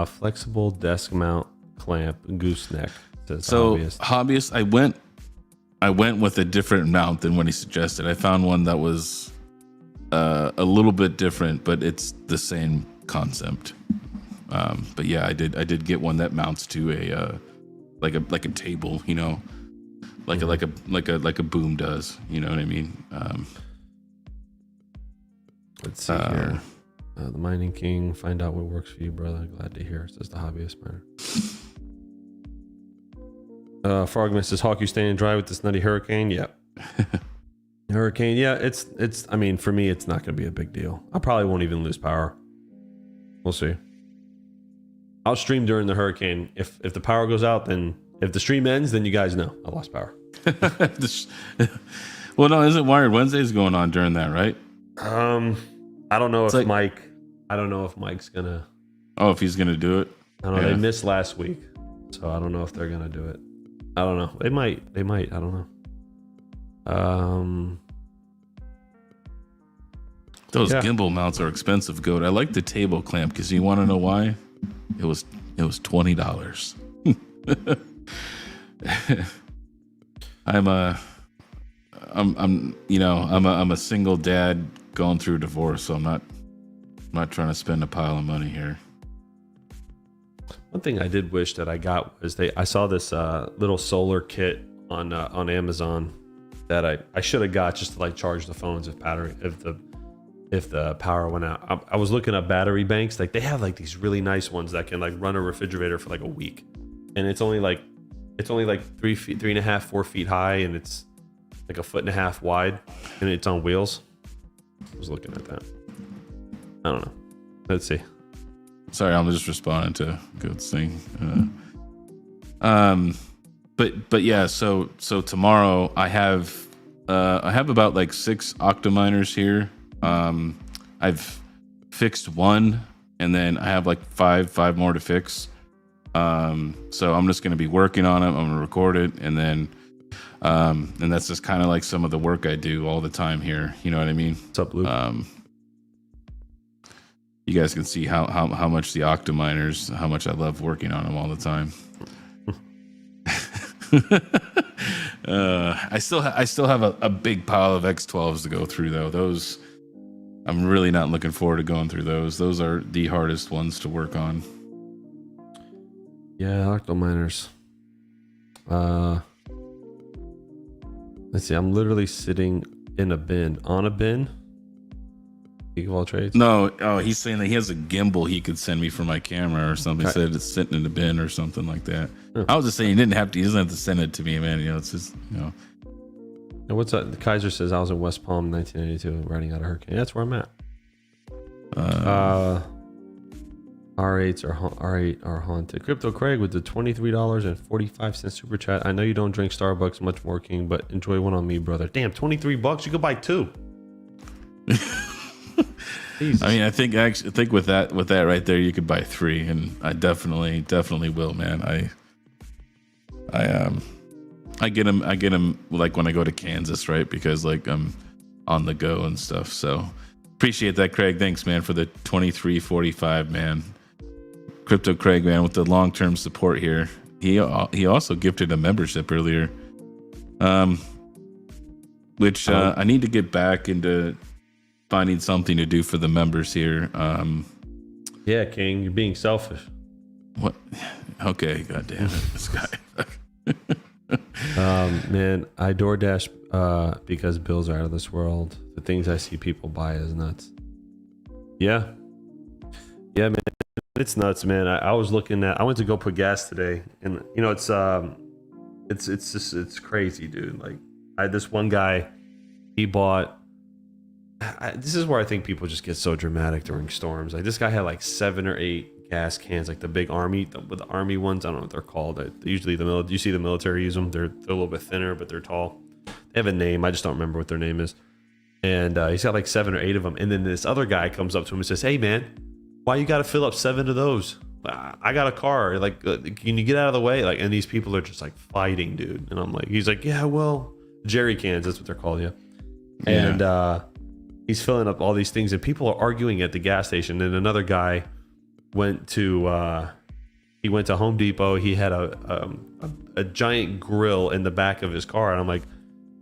Flexible desk mount clamp gooseneck. So hobbyist, I went with a different mount than what he suggested. I found one that was a little bit different, but it's the same concept. But yeah, I did get one that mounts to a like a table, you know, like a boom does. You know what I mean? Let's see here. The Mining King, find out what works for you, brother. Glad to hear, says the hobbyist man. Frogman says, Hawk, you staying dry with this nutty hurricane? Yep. Hurricane, yeah, it's I mean, for me, it's not going to be a big deal. I probably won't even lose power. We'll see. I'll stream during the hurricane. If the power goes out, then if the stream ends, then you guys know I lost power. Well, no, isn't Wired Wednesdays going on during that, right? I don't know it's if like, I don't know if Mike's gonna. Oh, if he's gonna do it. I don't know. They missed last week, so I don't know if they're gonna do it. I don't know. They might. I don't know. Those gimbal mounts are expensive, Goat. I like the table clamp, because you want to know why? It was $20. I'm a single dad going through a divorce, so I'm not trying to spend a pile of money here. One thing I did wish that I got was I saw this little solar kit on Amazon that I should have got, just to like charge the phones if the power went out. I was looking at battery banks. Like, they have like these really nice ones that can like run a refrigerator for like a week, and it's only like 3.5, 4 feet high, and it's like 1.5 feet wide, and it's on wheels. I was looking at that. I don't know. Let's see. Sorry, I'm just responding to Goat's thing. But yeah, so tomorrow I have about like 6 octominers here. I've fixed one, and then I have like five more to fix. So I'm just gonna be working on it. I'm gonna record it, and then and that's just kind of like some of the work I do all the time here. You know what I mean? What's up, Luke? You guys can see how much the octominers, how much I love working on them all the time. I still have a big pile of X12s to go through, though. Those, I'm really not looking forward to going through those. Those are the hardest ones to work on. Yeah, octominers. Let's see. I'm literally sitting in a bin. On a bin. Geek of all trades. No, he's saying that he has a gimbal he could send me for my camera or something. He said it's sitting in the bin or something like that. I was just saying he doesn't have to send it to me, man. You know, it's just, you know. And what's up? Kaiser says I was in West Palm in 1992 riding out a hurricane. That's where I'm at. R8s are haunted. Crypto Craig with the $23.45 super chat. I know you don't drink Starbucks much more, King, but enjoy one on me, brother. Damn, $23. You could buy two. I mean, I think with that right there, you could buy three, and I definitely will, man. I get them like when I go to Kansas, right? Because like I'm on the go and stuff. So appreciate that, Craig. Thanks, man, for the 23.45, man. Crypto Craig, man, with the long-term support here. He also gifted a membership earlier, which I need to get back into finding something to do for the members here. Yeah, King, you're being selfish. What? Okay, goddamn it, this guy. Man, I DoorDash because bills are out of this world. The things I see people buy is nuts. Yeah, man, it's nuts, man. I was looking at. I went to go put gas today, and you know, it's crazy, dude. Like, this one guy, he bought. This is where I think people just get so dramatic during storms. Like, this guy had like 7 or 8 gas cans, like the big army, with the army ones. I don't know what they're called. Usually you see the military use them. They're a little bit thinner, but they're tall. They have a name. I just don't remember what their name is. And he's got like 7 or 8 of them. And then this other guy comes up to him and says, "Hey, man, why you got to fill up 7 of those? I got a car. Like, can you get out of the way?" Like, and these people are just like fighting, dude. And I'm like, he's like, "Yeah, well, jerry cans. That's what they're called, yeah." And he's filling up all these things, and people are arguing at the gas station. And another guy went to Home Depot. He had a giant grill in the back of his car, and I'm like,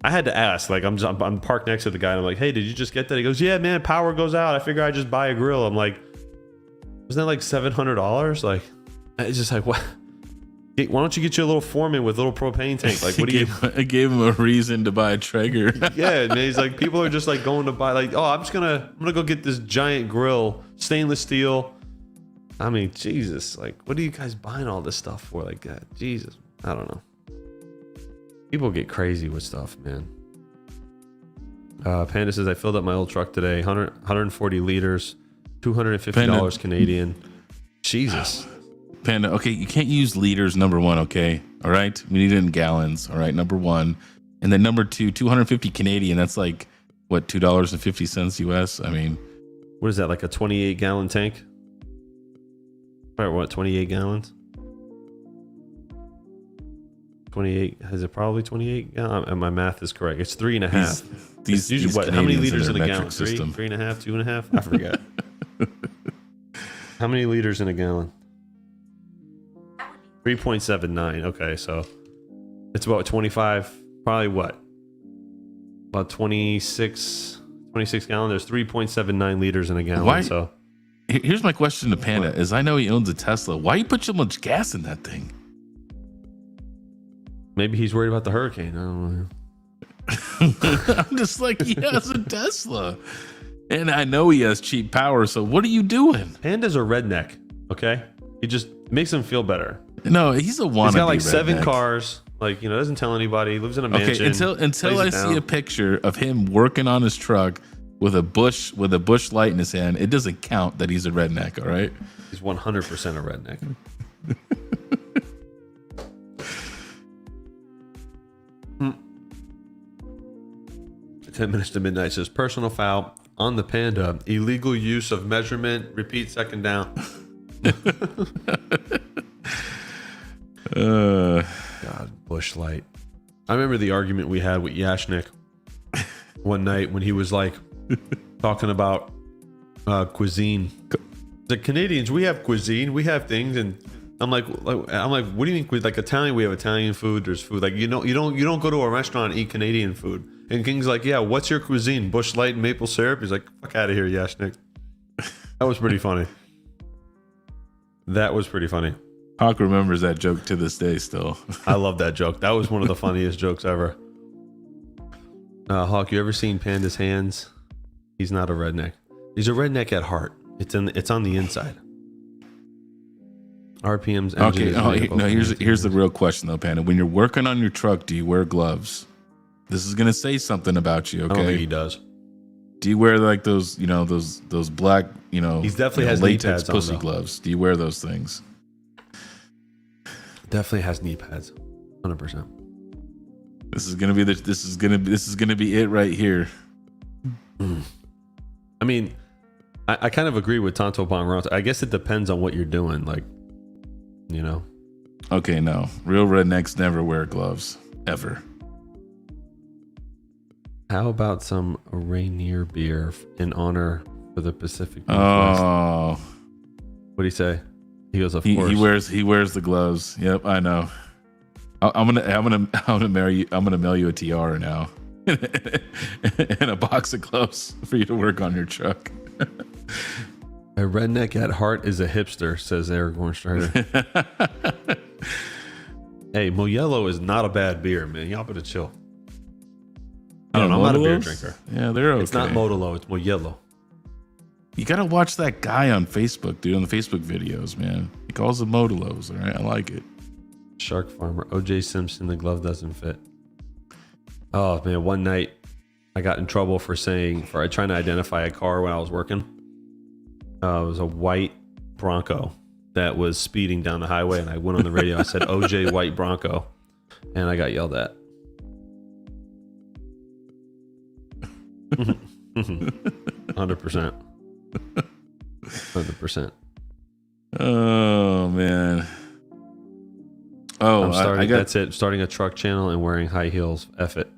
I had to ask. Like, I'm parked next to the guy, and I'm like, "Hey, did you just get that?" He goes, "Yeah, man, power goes out. I figure I just buy a grill." I'm like, "Isn't that like $700?" Like, it's just like, what? Why don't you get you a little Foreman with a little propane tank? Like, what do you? I gave him a reason to buy a Traeger. Yeah, man. He's like, people are just like going to buy, like, "Oh, I'm gonna go get this giant grill, stainless steel." I mean, Jesus, like, what are you guys buying all this stuff for? Like that? Jesus, I don't know. People get crazy with stuff, man. Panda says, I filled up my old truck today, 140 liters, $250 Canadian. Jesus. Panda, okay, you can't use liters, number one, okay? All right? We need it in gallons, all right? Number one. And then number two, 250 Canadian. That's like, what, $2.50 US? I mean, what is that, like a 28 gallon tank? All right, what, 28 gallons? 28, is it probably 28 gallons? And my math is correct. It's 3.5. These usually, what, how many liters in a gallon? System. 3.5, 2.5? I forget. How many liters in a gallon? 3.79. Okay, so it's about 25, probably what? About 26 gallons. There's 3.79 liters in a gallon. Why? So here's my question to Panda, is I know he owns a Tesla. Why you put so much gas in that thing? Maybe he's worried about the hurricane. I don't know. I'm just like, he has a Tesla. And I know he has cheap power, so what are you doing? Panda's a redneck, okay? He just makes him feel better. No, he's a wannabe. He's got like redneck. 7 cars. Like, you know, doesn't tell anybody. He lives in a mansion. Okay, until I see a picture of him working on his truck with a bush light in his hand, it doesn't count that he's a redneck, all right? He's 100% a redneck. 10 minutes to midnight says, personal foul on the Panda. Illegal use of measurement. Repeat, second down. God, bush light. I remember the argument we had with Yashnik one night when he was like talking about cuisine. The Canadians, we have cuisine, we have things, and I'm like, what do you mean? Like Italian, we have Italian food. There's food. Like, you don't go to a restaurant and eat Canadian food. And King's like, yeah, what's your cuisine? Bush Light and maple syrup. He's like, fuck out of here, Yashnik. That was pretty funny. That was pretty funny. Hawk remembers that joke to this day still. I love that joke. That was one of the funniest jokes ever. Hawk, you ever seen Panda's hands? He's not a redneck. He's a redneck at heart. It's on the inside. RPM's engine. Okay. No. Here's the real question though, Panda. When you're working on your truck, do you wear gloves? This is gonna say something about you. I don't think Okay. he does. Do you wear like those, those black, He definitely has knee latex pads on, pussy though. gloves? Do you wear those things? Definitely has knee pads. 100%. This is gonna be it right here. I mean, I kind of agree with Tonto Bong. I guess it depends on what you're doing. Like, Okay, no. Real rednecks never wear gloves. Ever. How about some Rainier beer in honor for the Pacific Northwest? Oh. What do you say? He goes, of course. He wears the gloves. Yep, I know. I'm gonna marry you. I'm gonna mail you a tiara now. And a box of gloves for you to work on your truck. A redneck at heart is a hipster, says Aragorn Strider. Hey, Modelo is not a bad beer, man. Y'all better chill. I don't know. I'm not a beer drinker. Yeah, they're okay. It's not Modelo. It's Modelo. You gotta watch that guy on Facebook, dude, on the Facebook videos, man. He calls them Modelos, all right? I like it. Shark Farmer. OJ Simpson, the glove doesn't fit. Oh, man. One night, I got in trouble for trying to identify a car when I was working. It was a white Bronco that was speeding down the highway, and I went on the radio. I said, OJ White Bronco, and I got yelled at. 100%. 100%. Oh, man. Oh, that's it. Starting a truck channel and wearing high heels. F it.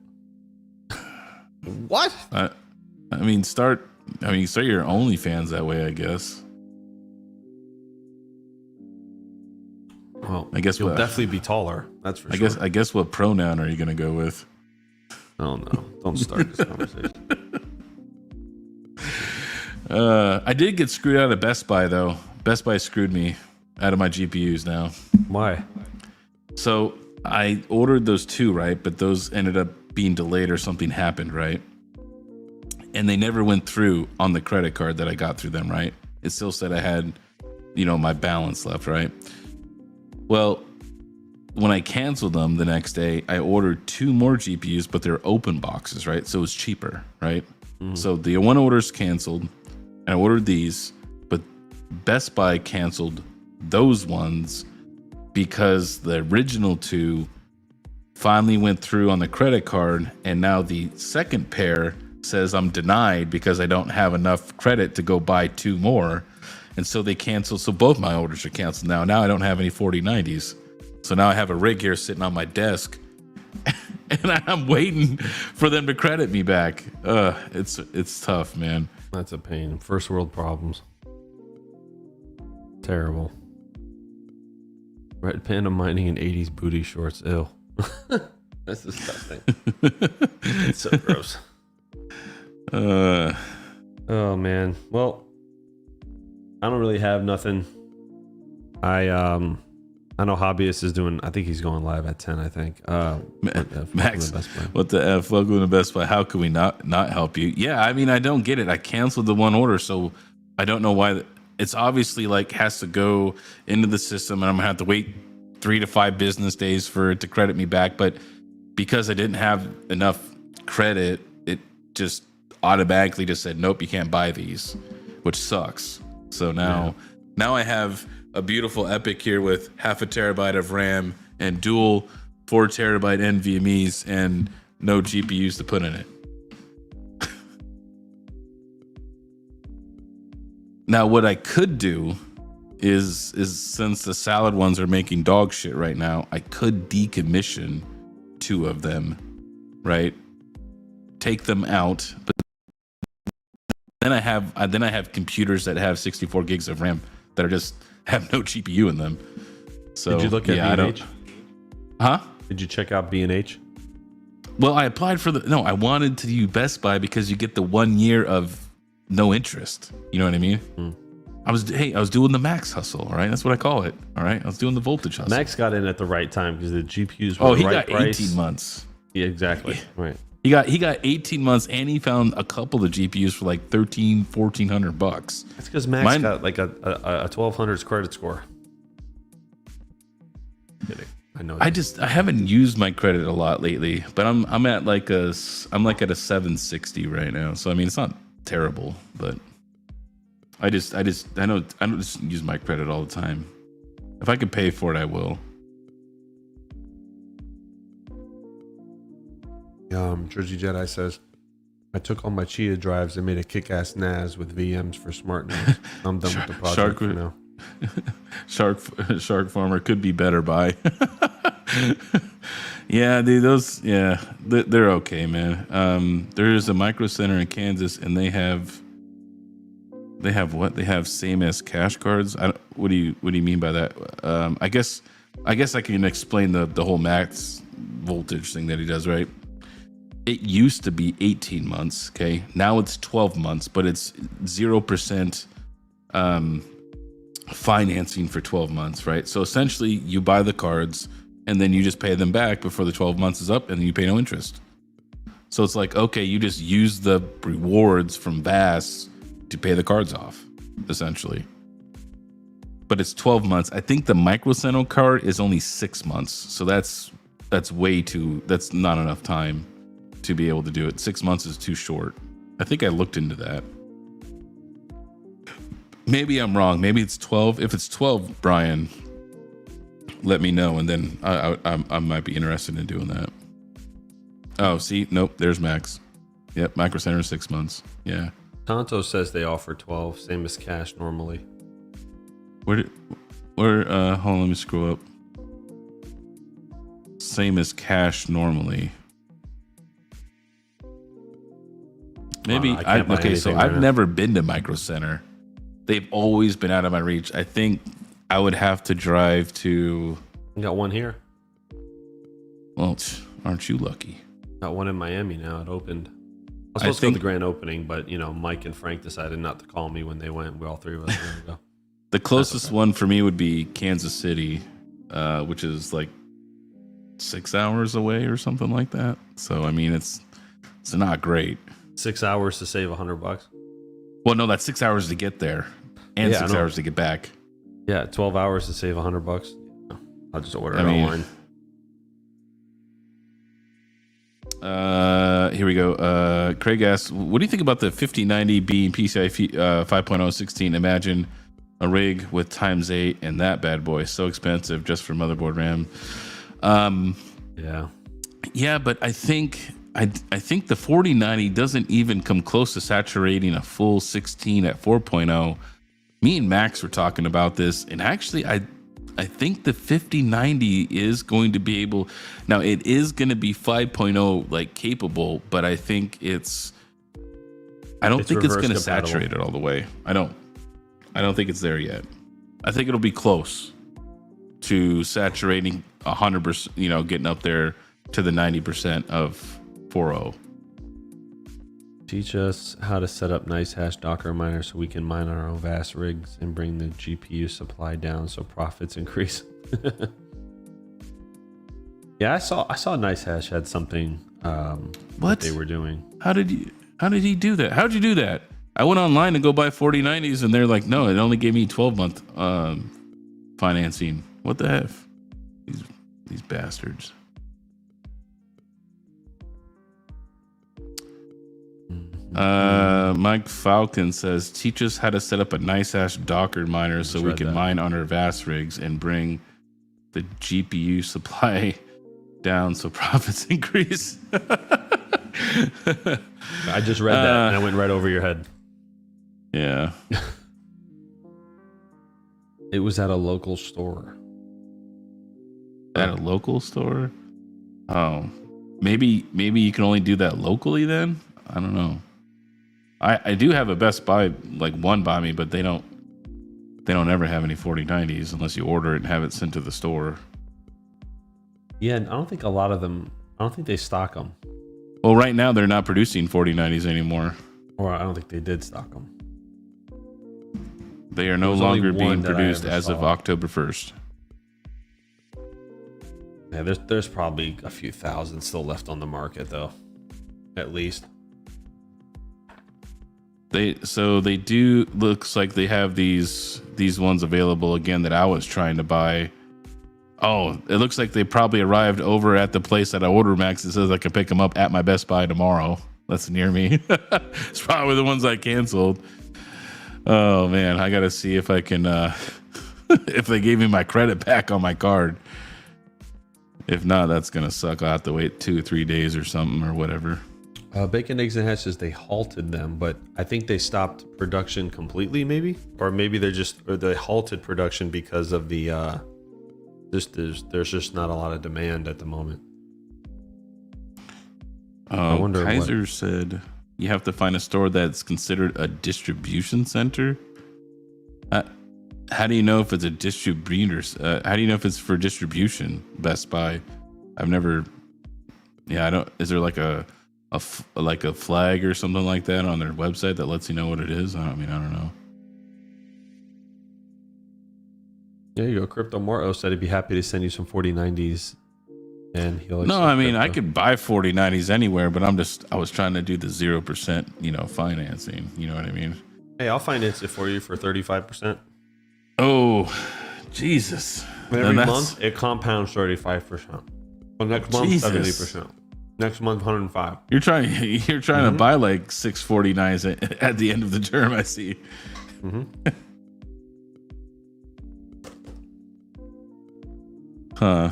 What? I mean, start your OnlyFans that way, I guess. Well, I guess you'll definitely be taller. That's for sure. I guess what pronoun are you going to go with? Oh no! Don't start this conversation. I did get screwed out of Best Buy though. Best Buy screwed me out of my GPUs now. Why? So I ordered those two, right? But those ended up being delayed or something happened, right? And they never went through on the credit card that I got through them, right? It still said I had, my balance left, right? Well, when I canceled them the next day, I ordered two more GPUs, but they're open boxes, right? So it was cheaper, right? So the one order's canceled, and I ordered these, but Best Buy canceled those ones because the original two finally went through on the credit card, and now the second pair says I'm denied because I don't have enough credit to go buy two more. And so they canceled. So both my orders are canceled now. Now I don't have any 4090s. So now I have a rig here sitting on my desk, and I'm waiting for them to credit me back. It's tough, man. That's a pain. First world problems. Terrible. Red Panda mining in 80s booty shorts. Ew. That's disgusting. It's so gross. Oh man. Well, I don't really have nothing. I know Hobbyist is doing. I think he's going live at 10. I think. Max, what the F? Welcome to Best Buy. How can we not help you? Yeah, I mean, I don't get it. I canceled the one order, so I don't know why. It's obviously has to go into the system, and I'm gonna have to wait 3 to 5 business days for it to credit me back. But because I didn't have enough credit, it just automatically just said, nope, you can't buy these, which sucks. So now I have a beautiful Epic here with 0.5 terabyte of RAM and dual 4 terabyte NVMe's and no GPUs to put in it. Now, what I could do is since the salad ones are making dog shit right now, I could decommission 2 of them, right? Take them out, but then I have computers that have 64 gigs of RAM that are just have no GPU in them. So did you look at B&H? Huh? Did you check out B&H? Well, I applied for I wanted to use Best Buy because you get the 1 year of no interest. You know what I mean? I was doing the max hustle, all right? That's what I call it, all right? I was doing the voltage hustle. Max got in at the right time because the GPUs were the right price. He got 18 months. Yeah, exactly. Right. He got 18 months, and he found a couple of GPUs for like $1,400. That's because Max got like a 1200s credit score. Kidding. I know. I haven't used my credit a lot lately, but I'm at like at a 760 right now. So I mean, it's not terrible, but I don't just use my credit all the time. If I could pay for it, I will. Jersey Jedi says, I took all my Cheetah drives and made a kick-ass NAS with VMs for smart nodes. I'm done with the project for now. Shark Farmer could be better by. Yeah, dude, they're okay, man. There is a Micro Center in Kansas, and they have what? They have same as cash cards. What do you mean by that? I guess I can explain the whole max voltage thing that he does, right? It used to be 18 months, okay? Now it's 12 months, but it's 0% financing for 12 months, right? So essentially, you buy the cards, and then you just pay them back before the 12 months is up, and then you pay no interest. So it's like, okay, you just use the rewards from VAS to pay the cards off, essentially. But it's 12 months. I think the Micro Center card is only 6 months. So that's not enough time to be able to do it. 6 months is too short. I think I looked into that. Maybe I'm wrong. Maybe it's 12. If it's 12, Brian, let me know, and then I might be interested in doing that. Oh, see, nope. There's Max. Yep, Micro Center is 6 months. Yeah. Tonto says they offer 12, same as cash normally. Hold on, let me scroll up. Same as cash normally. Maybe okay, so I've never been to Micro Center. They've always been out of my reach. I think I would have to drive to. You got one here. Well, aren't you lucky? Got one in Miami now. It opened. I was supposed to go to the grand opening, but Mike and Frank decided not to call me when they went. We all three of us were going to go. The closest one for me would be Kansas City, which is like 6 hours away or something like that. So I mean, it's not great. 6 hours to save $100. Well, no, that's 6 hours to get there, and 6 hours to get back. Yeah, 12 hours to save $100. I'll just order it online. Here we go. Craig asks, what do you think about the 5090 being PCI 5.0 16? Imagine a rig with ×8 and that bad boy. So expensive just for motherboard RAM. Yeah, but I think the 4090 doesn't even come close to saturating a full 16 at 4.0. Me and Max were talking about this, and actually I think the 5090 is going to be able. Now it is going to be 5.0 like capable, but I think I don't think it's going to saturate it all the way. I don't think it's there yet. I think it'll be close to saturating 100%. Getting up there to the 90% of 4.0. Teach us how to set up NiceHash Docker miner so we can mine on our own VAS rigs and bring the GPU supply down so profits increase. Yeah, I saw NiceHash had something what they were doing. How did he do that? How'd you do that? I went online to go buy 4090s and they're like, no, it only gave me 12-month financing. What the F? These bastards. Mike Falcon says, teach us how to set up a NiceHash Docker miner so we can mine on our VAS rigs and bring the GPU supply down so profits increase. I just read that and I went right over your head. Yeah. It was at a local store. At a local store? Oh, maybe you can only do that locally then? I don't know. I do have a Best Buy, like one by me, but they don't ever have any 4090s unless you order it and have it sent to the store. Yeah, and I don't think a lot of them, I don't think they stock them. Well, right now they're not producing 4090s anymore. Or I don't think they did stock them. They are no longer being produced as of October 1st. Yeah, there's probably a few thousand still left on the market though. At least. They do, looks like they have these ones available again that I was trying to buy. Oh, it looks like they probably arrived over at the place that I ordered, Max. It says I can pick them up at my Best Buy tomorrow. That's near me. It's probably the ones I canceled. Oh man, I gotta see if I can if they gave me my credit back on my card. If not, that's gonna suck. I'll have to wait 2 or 3 days or something or whatever. Bacon, Eggs, and Hash says they halted them, but I think they stopped production completely, maybe, or maybe they halted production because of the there's just not a lot of demand at the moment. I wonder. Kaiser said you have to find a store that's considered a distribution center. How do you know if it's a distributor? How do you know if it's for distribution? Best Buy. I've never. Yeah, I don't. Is there like a flag or something like that on their website that lets you know what it is? I don't know. There you go. Crypto Morto said he'd be happy to send you some 4090s, and he'll. No, I could buy 4090s anywhere, but I was trying to do the 0%, financing. You know what I mean? Hey, I'll finance it for you for 35%. Oh, Jesus! Every month it compounds 35%. Well, next month 70%. Next month 105. You're trying to buy like 649s at the end of the term. I see. Huh.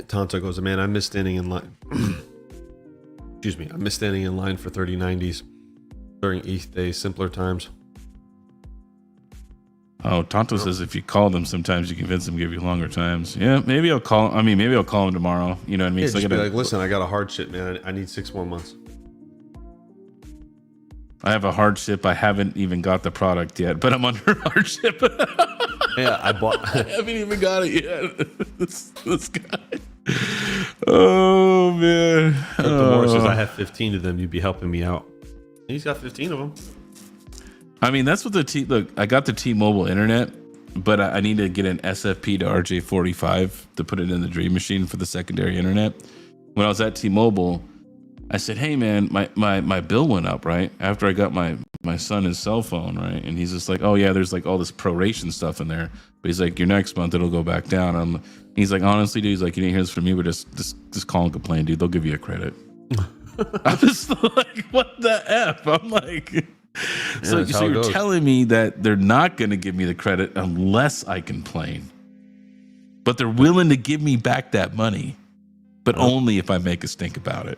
Tonto goes, man, I miss standing in line. Excuse me. I miss standing in line for 3090s during ETH days, simpler times. Oh, Tonto says if you call them, sometimes you convince them to give you longer times. Yeah, maybe I'll call. Maybe I'll call them tomorrow. You know what I mean? Yeah, just be like, listen, I got a hardship, man. I need 6 more months. I have a hardship. I haven't even got the product yet, but I'm under hardship. Yeah, I haven't even got it yet. This guy. Oh man. The more says I have 15 of them. You'd be helping me out. He's got 15 of them. That's what look. I got the T-Mobile internet, but I need to get an SFP to RJ45 to put it in the Dream Machine for the secondary internet. When I was at T-Mobile, I said, "Hey man, my bill went up right after I got my son his cell phone, right?" And he's just like, "Oh yeah, there's like all this proration stuff in there." But he's like, "Your next month it'll go back down." He's like, "Honestly, dude," he's like, "You didn't hear this from me, but just call and complain, dude. They'll give you a credit." I'm just like, "What the F?" I'm like. So you're telling me that they're not going to give me the credit unless I complain, but they're willing to give me back that money, but only if I make a stink about it.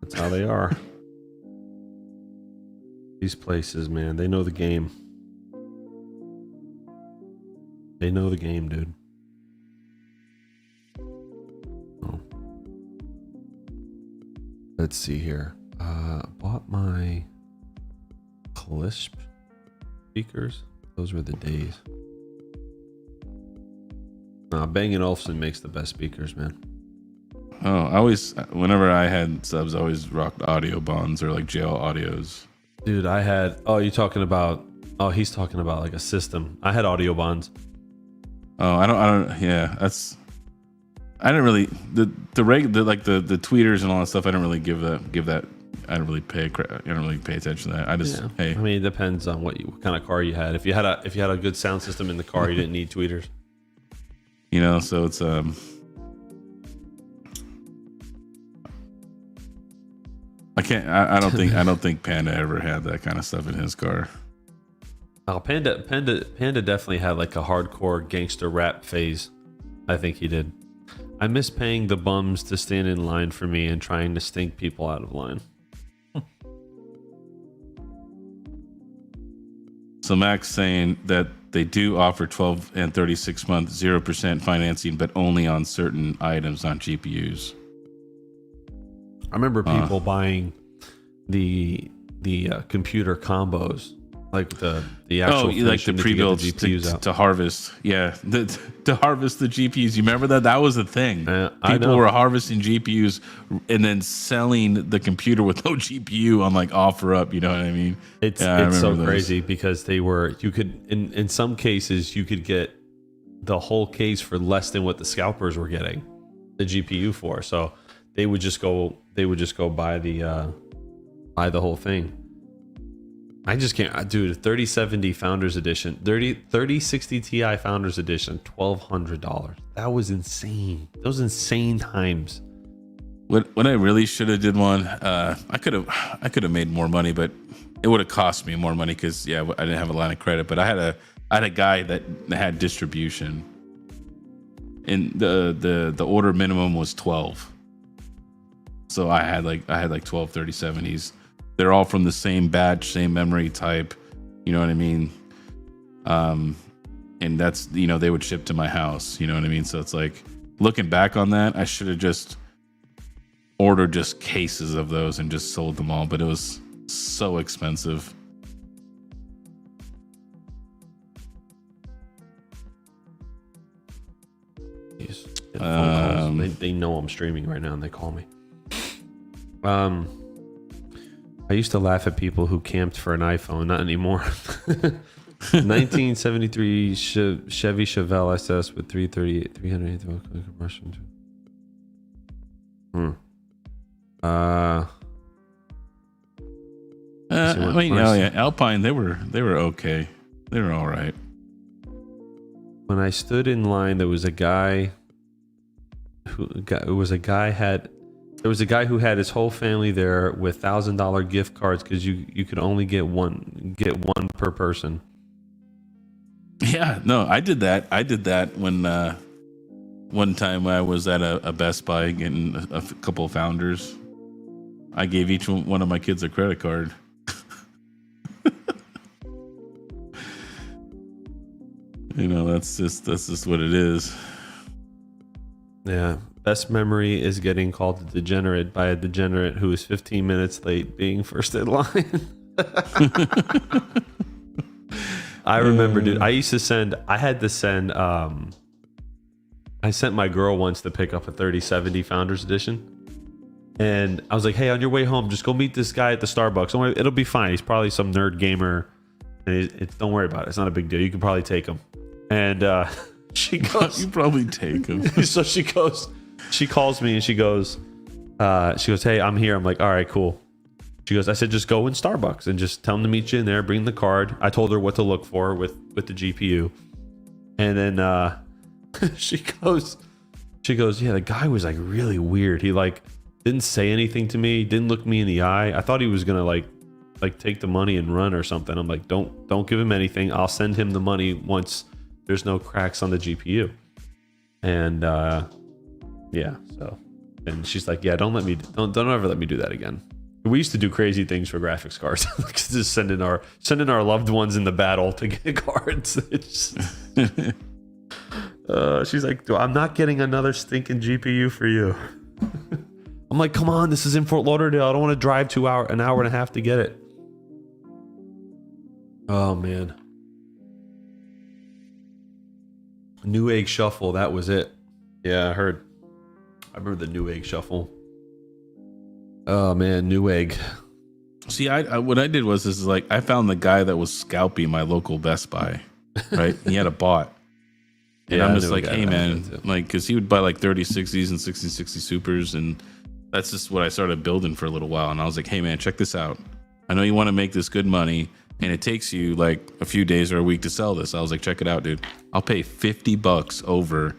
That's how they are. These places, man, they know the game. They know the game, dude. Oh. Let's see here. Bought my Lisp speakers. Those were the days. Bang & Olufsen makes the best speakers, man. Oh, whenever I had subs, I always rocked audio bonds or like JL audios. Dude, I had, he's talking about like a system. I had audio bonds. Oh, I don't, yeah, I didn't really, the tweeters and all that stuff, I didn't really give that. I don't really pay attention to that. I just hey. It depends on what kind of car you had. If you had a good sound system in the car, you didn't need tweeters. So it's I don't think Panda ever had that kind of stuff in his car. Oh, Panda definitely had like a hardcore gangster rap phase. I think he did. I miss paying the bums to stand in line for me and trying to stink people out of line. So Max saying that they do offer 12 and 36 month 0% financing, but only on certain items on GPUs. I remember people buying the computer combos, like the actual like the pre-built GPUs to harvest. Yeah, to harvest the GPUs. You remember that? That was a thing. People were harvesting GPUs and then selling the computer with no GPU on like OfferUp. You know what I mean? It's so crazy because you could in some cases you could get the whole case for less than what the scalpers were getting the GPU for. So they would just go buy the whole thing. I just can't, dude. 3070 Founders Edition, 3060 Ti Founders Edition, $1,200. That was insane. Those insane times. What I really should have did one. I could have made more money, but it would have cost me more money because I didn't have a line of credit. But I had a guy that had distribution, and the order minimum was 12. So I had like 12 3070s. They're all from the same batch, same memory type. You know what I mean? And that's, they would ship to my house. You know what I mean? So it's like, looking back on that, I should have just ordered just cases of those and just sold them all. But it was so expensive. They know I'm streaming right now and they call me. I used to laugh at people who camped for an iPhone. Not anymore. 1973 Chevy Chevelle SS with 380 compression. Alpine. They were okay. They were all right. When I stood in line, there was a guy who had his whole family there with $1,000 gift cards because you could only get one per person. Yeah, no, I did that when one time I was at a Best Buy getting a couple of Founders. I gave each one of my kids a credit card. That's just what it is. Yeah. Best memory is getting called a degenerate by a degenerate who is 15 minutes late being first in line. I remember, dude. I sent my girl once to pick up a 3070 Founders Edition. And I was like, hey, on your way home, just go meet this guy at the Starbucks. Don't worry, it'll be fine. He's probably some nerd gamer. And don't worry about it. It's not a big deal. You can probably take him. And she goes, you probably take him. So she calls me and she goes, hey, I'm here. I'm like, all right, cool. She goes, I said, just go in Starbucks and just tell them to meet you in there. Bring the card. I told her what to look for with the GPU. And then she goes, yeah, the guy was like really weird. He like didn't say anything to me. Didn't look me in the eye. I thought he was going to like take the money and run or something. I'm like, don't give him anything. I'll send him the money once there's no cracks on the GPU. And so, and she's like, yeah, don't ever let me do that again. We used to do crazy things for graphics cards, just sending our loved ones in the battle to get cards. She's like, I'm not getting another stinking GPU for you. I'm like, come on, this is in Fort Lauderdale. I don't want to drive an hour and a half to get it. Oh man. Newegg Shuffle, that was it. Yeah, I remember the Newegg Shuffle. Oh man, Newegg. See, what I did was like I found the guy that was scalping my local Best Buy, right? He had a bot. And I'm just like, hey man, like, because he would buy like 3060s and 6060 Supers, and that's just what I started building for a little while. And I was like, hey man, check this out. I know you want to make this good money, and it takes you like a few days or a week to sell this. I was like, check it out, dude. I'll pay $50 over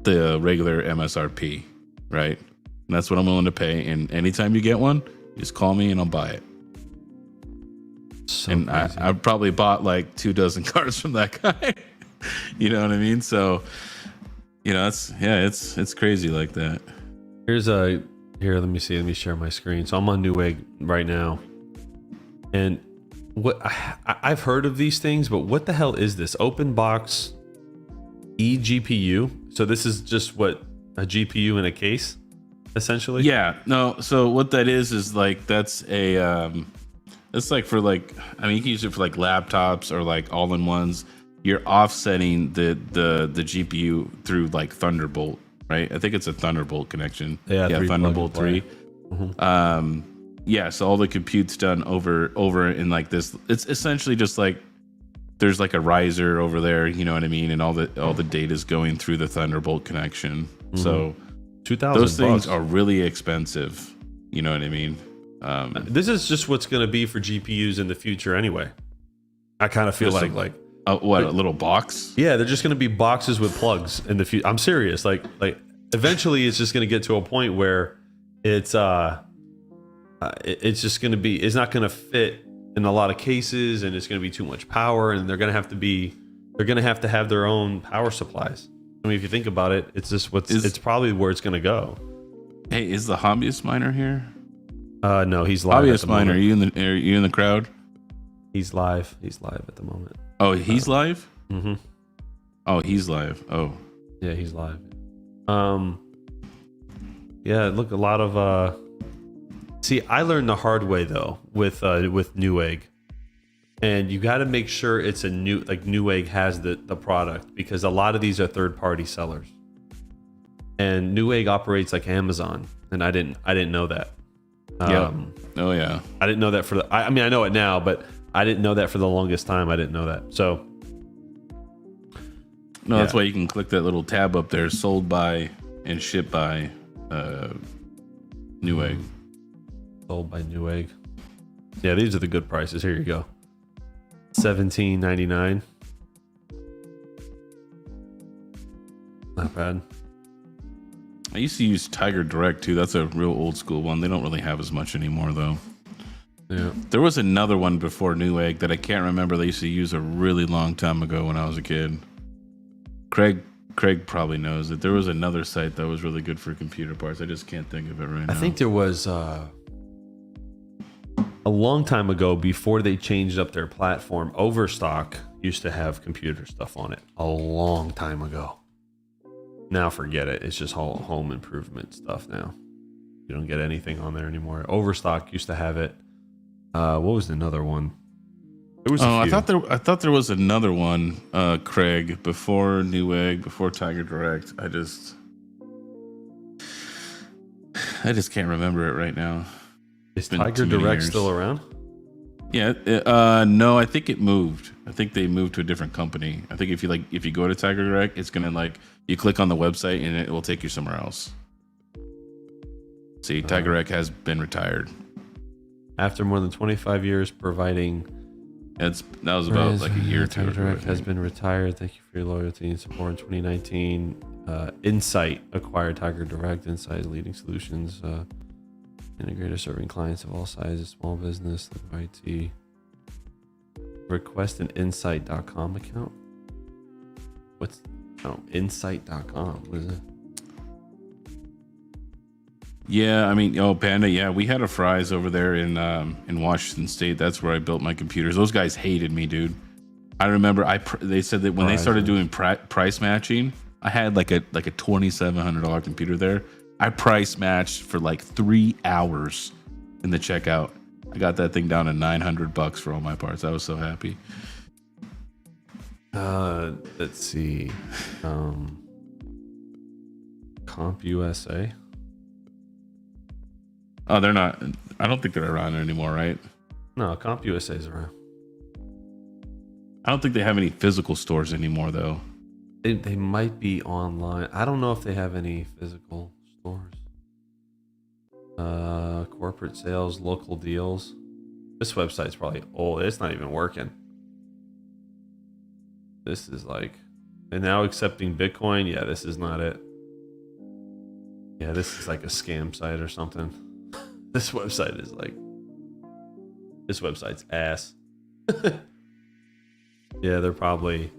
the regular MSRP, right? And that's what I'm willing to pay. And anytime you get one, just call me and I'll buy it. So and I probably bought like 24 cards from that guy. You know what I mean? So, it's crazy like that. Here, let me see. Let me share my screen. So I'm on Newegg right now. And what I've heard of these things, but what the hell is this? Open box eGPU. So this is just what a GPU in a case, essentially. Yeah. No. So what that is like that's a it's like for like you can use it for like laptops or like all-in-ones. You're offsetting the GPU through like Thunderbolt, right? I think it's a Thunderbolt connection. Yeah, Thunderbolt 3. Mm-hmm. So all the compute's done over in like this. It's essentially just like there's like a riser over there, you know what I mean, and all the data's going through the Thunderbolt connection. Mm-hmm. So $2,000. Those things are really expensive. You know what I mean? This is just what's going to be for GPUs in the future anyway. I kind of feel like what, a little box? yeah, they're just going to be boxes with plugs in the future. I'm serious. Like eventually it's just going to get to a point where it's just going to be, it's not going to fit in a lot of cases, and it's going to be too much power, and they're going to have to have their own power supplies. I mean, if you think about it, it's just it's probably where it's going to go. Hey, is the hobbyist miner here? No, he's live. Hobbyist miner, are you in the crowd? He's live. He's live at the moment. Oh, he's live? Mm-hmm. Oh, he's live. Oh. Yeah, he's live. Yeah, look, a lot of see, I learned the hard way though with Newegg. And you got to make sure it's a Newegg has the product, because a lot of these are third-party sellers. And Newegg operates like Amazon, and I didn't know that. Yeah. Oh yeah. I didn't know that I mean, I know it now, but I didn't know that for the longest time. I didn't know that. So no, that's why you can click that little tab up there, sold by and shipped by Newegg. Sold by Newegg. Yeah, these are the good prices. Here you go. $17.99. Not bad. I used to use Tiger Direct too. That's a real old school one. They don't really have as much anymore though. Yeah. There was another one before Newegg that I can't remember. They used to use a really long time ago when I was a kid. Craig probably knows that there was another site that was really good for computer parts. I just can't think of it right now. I think there was a long time ago, before they changed up their platform, Overstock used to have computer stuff on it a long time ago. Now forget it. It's just home improvement stuff now. You don't get anything on there anymore. Overstock used to have it. What was another one? There was a few. I thought there was another one, Craig, before Newegg, before Tiger Direct. I just can't remember it right now. Is Tiger Direct still around? Yeah. No, I think it moved. I think they moved to a different company. I think if you go to Tiger Direct, it's gonna you click on the website and it will take you somewhere else. See, Tiger Direct has been retired. After more than 25 years providing. That was about like a year or two ago. Tiger Direct has been retired. Thank you for your loyalty and support in 2019. Insight acquired Tiger Direct. Insight is leading solutions integrator serving clients of all sizes, small business, IT. Request an insight.com account. Insight.com. What is it? Yeah, I mean, Panda. Yeah, we had a Fry's over there in Washington State. That's where I built my computers. Those guys hated me, dude. I remember they said that when they started doing price matching, I had like a $2,700 computer there. I price matched for like 3 hours in the checkout. I got that thing down to $900 for all my parts. I was so happy. Let's see. CompUSA. Oh, they're not. I don't think they're around anymore, right? No, CompUSA is around. I don't think they have any physical stores anymore, though. They might be online. I don't know if they have any physical stores. Corporate sales, local deals. This website's probably old. It's not even working. This is like, and now accepting Bitcoin. Yeah, this is not it. Yeah, this is like a scam site or something. This website's ass. Yeah, they're probably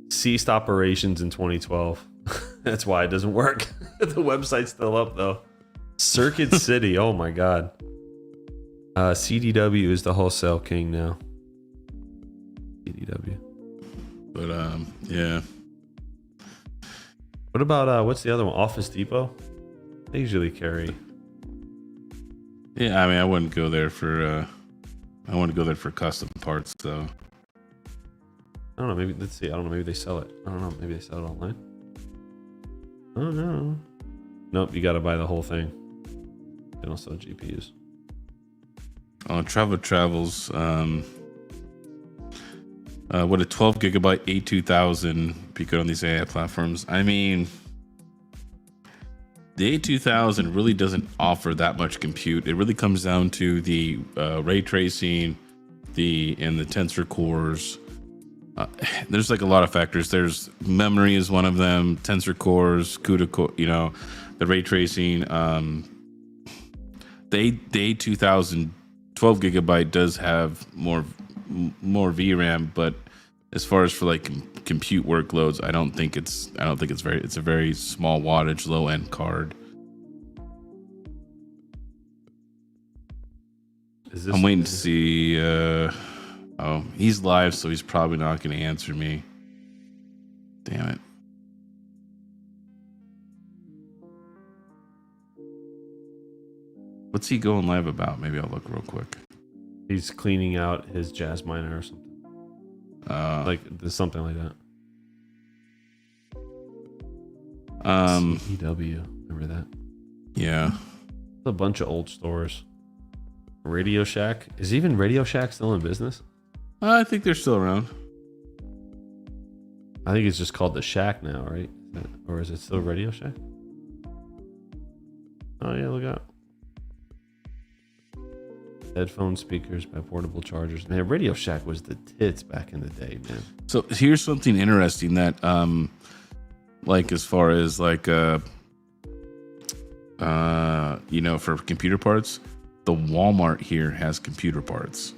ceased operations in 2012. That's why it doesn't work. The website's still up though. Circuit City. Oh my god. CDW is the wholesale king now. CDW. But yeah. What about what's the other one? Office Depot. They usually carry. Yeah, I mean, I wouldn't go there for. I want to go there for custom parts, so. I don't know. Maybe let's see. I don't know. Maybe they sell it. I don't know. Maybe they sell it online. I don't know. Nope. You got to buy the whole thing. They don't sell GPUs. Oh, Travel Travels. What a 12 gigabyte A2000 be good on these AI platforms. I mean, The A2000 really doesn't offer that much compute. It really comes down to the ray tracing, and the tensor cores. There's like a lot of factors. There's memory is one of them, tensor cores, CUDA core, the ray tracing. The A2000 12 gigabyte does have more VRAM, but as far as for like compute workloads, I don't think it's it's a very small wattage, low end card. I'm waiting to see. Oh, he's live, so he's probably not going to answer me. Damn it. What's he going live about? Maybe I'll look real quick. He's cleaning out his jazz miner or something. Like there's something like that. CEW, remember that? Yeah. A bunch of old stores. Radio Shack. Is even Radio Shack still in business? I think they're still around. I think it's just called the Shack now, right? Or is it still Radio Shack? Oh yeah, look out. Headphone speakers by portable chargers. Man, Radio Shack was the tits back in the day, man. So here's something interesting that like as far as like for computer parts, the Walmart here has computer parts.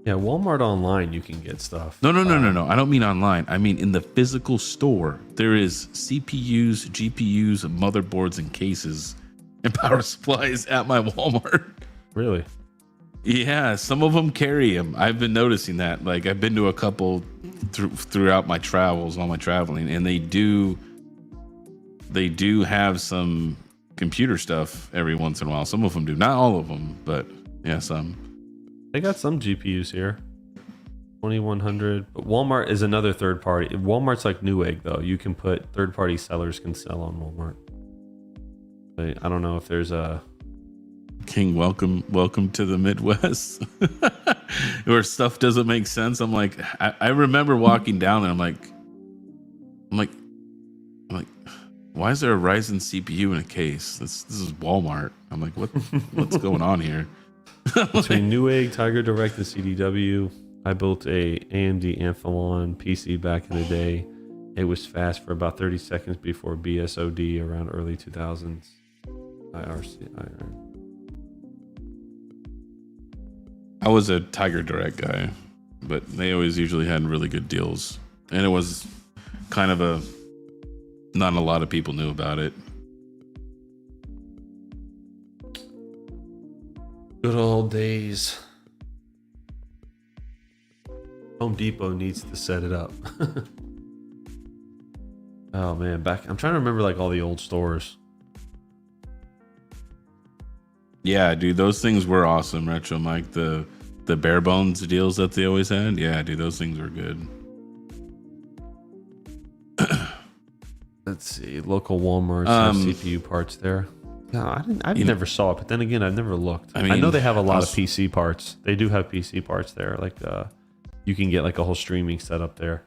Yeah, Walmart online you can get stuff. No. I don't mean online. I mean in the physical store. There is CPUs, GPUs, motherboards, and cases and power supplies at my Walmart. Really? Yeah, some of them carry them. I've been noticing that. Like I've been to a couple throughout my travels, all my traveling, and they do have some computer stuff every once in a while. Some of them do, not all of them, but yeah, some. They got some GPUs here. 2100. But Walmart is another third party. Walmart's like Newegg though. You can put third party sellers can sell on Walmart. But I don't know if there's a King, welcome to the Midwest, where stuff doesn't make sense. I'm like, I remember walking down there. I'm like, why is there a Ryzen CPU in a case? This is Walmart. I'm like, what's going on here? Between Newegg, Tiger Direct, and CDW, I built a AMD Amphelon PC back in the day. It was fast for about 30 seconds before BSOD around early 2000s. I was a Tiger Direct guy, but they always usually had really good deals. And it was kind of not a lot of people knew about it. Good old days. Home Depot needs to set it up. Oh man, I'm trying to remember like all the old stores. Yeah, dude, those things were awesome, Retro Mike. The bare bones deals that they always had. Yeah, dude, those things were good. Let's see, local Walmarts have CPU parts there. No, I never saw it, but then again, I've never looked. I know they have a lot of PC parts. They do have PC parts there. Like you can get like a whole streaming setup there.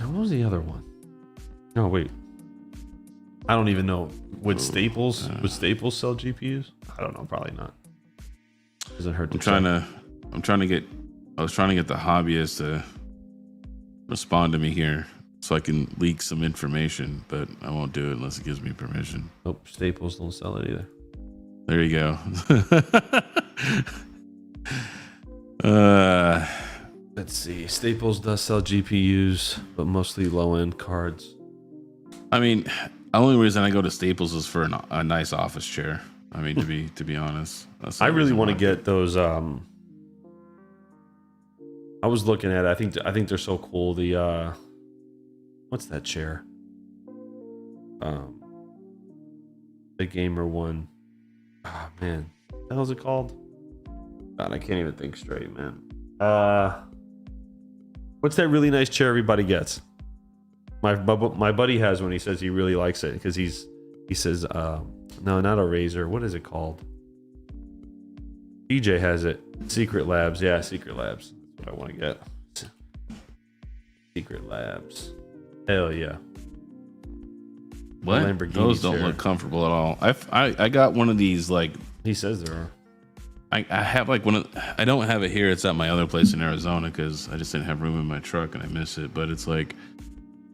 What was the other one? Oh wait, I don't even know. Would Staples sell GPUs? I don't know. Probably not. Doesn't hurt. I was trying to get the hobbyists to respond to me here so I can leak some information, but I won't do it unless it gives me permission. Nope, Staples don't sell it either. There you go. Let's see. Staples does sell GPUs, but mostly low-end cards. I mean, the only reason I go to Staples is for a nice office chair. I mean, to be honest, I really want to get those. I was looking at it. I think they're so cool. The what's that chair? The gamer one. Ah man, what the hell's it called? God, I can't even think straight, man. What's that really nice chair everybody gets? My buddy has one. He says he really likes it because he says no, not a Razer. What is it called? DJ has it. Secret Labs. Yeah, Secret Labs. That's what I want to get. Secret Labs. Hell yeah. What? Lamborghini Those don't chair. look comfortable at all. I got one of these, like, He says there are. I have like one of, I don't have it here. It's at my other place in Arizona because I just didn't have room in my truck and I miss it. But it's like,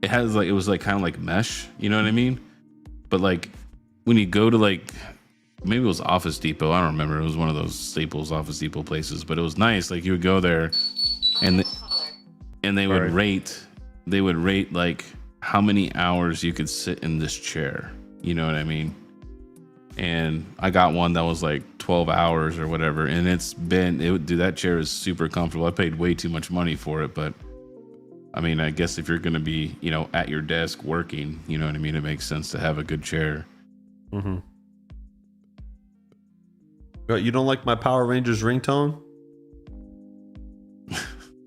it has like, it was like kind of like mesh, you know what I mean? But like when you go to like, maybe it was Office Depot. I don't remember. It was one of those Staples Office Depot places, but it was nice. Like you would go there and they would rate like how many hours you could sit in this chair. You know what I mean? And I got one that was like 12 hours or whatever. And dude, that chair is super comfortable. I paid way too much money for it, but I mean, I guess if you're going to be, you know, at your desk working, you know what I mean? It makes sense to have a good chair. Mm-hmm. You don't like my Power Rangers ringtone?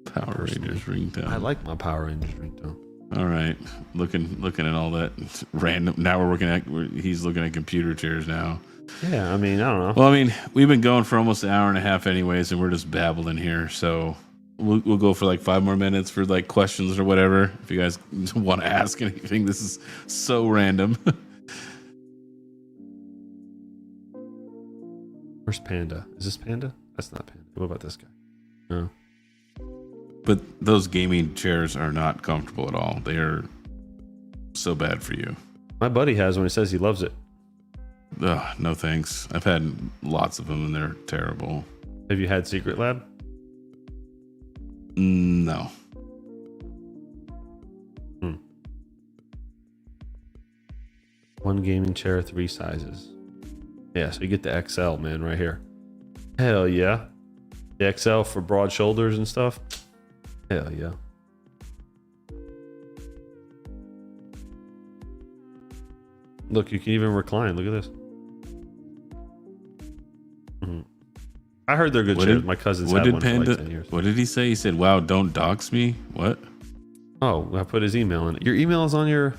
Power Rangers ringtone. I like my Power Rangers ringtone. All right, looking at all that random. Now he's looking at computer chairs now. Yeah, I mean, I don't know. Well, I mean, we've been going for almost an hour and a half, anyways, and we're just babbling here. So we'll go for like 5 more minutes for like questions or whatever. If you guys want to ask anything, this is so random. Where's Panda? Is this Panda? That's not Panda. What about this guy? No. But those gaming chairs are not comfortable at all. They are so bad for you. My buddy has one. He says he loves it. Ugh, no thanks. I've had lots of them and they're terrible. Have you had Secret Lab? No. One gaming chair, 3 sizes. Yeah, so you get the XL, man, right here. Hell yeah. The XL for broad shoulders and stuff. Hell yeah. Look, you can even recline. Look at this. Mm-hmm. I heard they're good chairs. My cousin's had one for like 10 years. What did he say? He said, wow, don't dox me. What? Oh, I put his email in it. Your email is on your...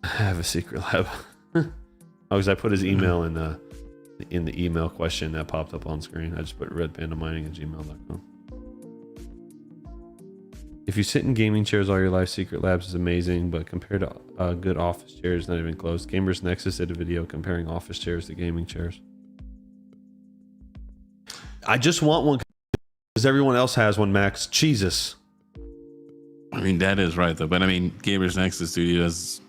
I have a Secret Lab. Oh, because I put his email in the email question that popped up on screen. I just put redpandamining@gmail.com. If you sit in gaming chairs all your life, Secret Labs is amazing, but compared to good office chairs, not even close. Gamers Nexus did a video comparing office chairs to gaming chairs. I just want one because everyone else has one, Max. Jesus. I mean, that is right, though. But I mean, Gamers Nexus Studio does...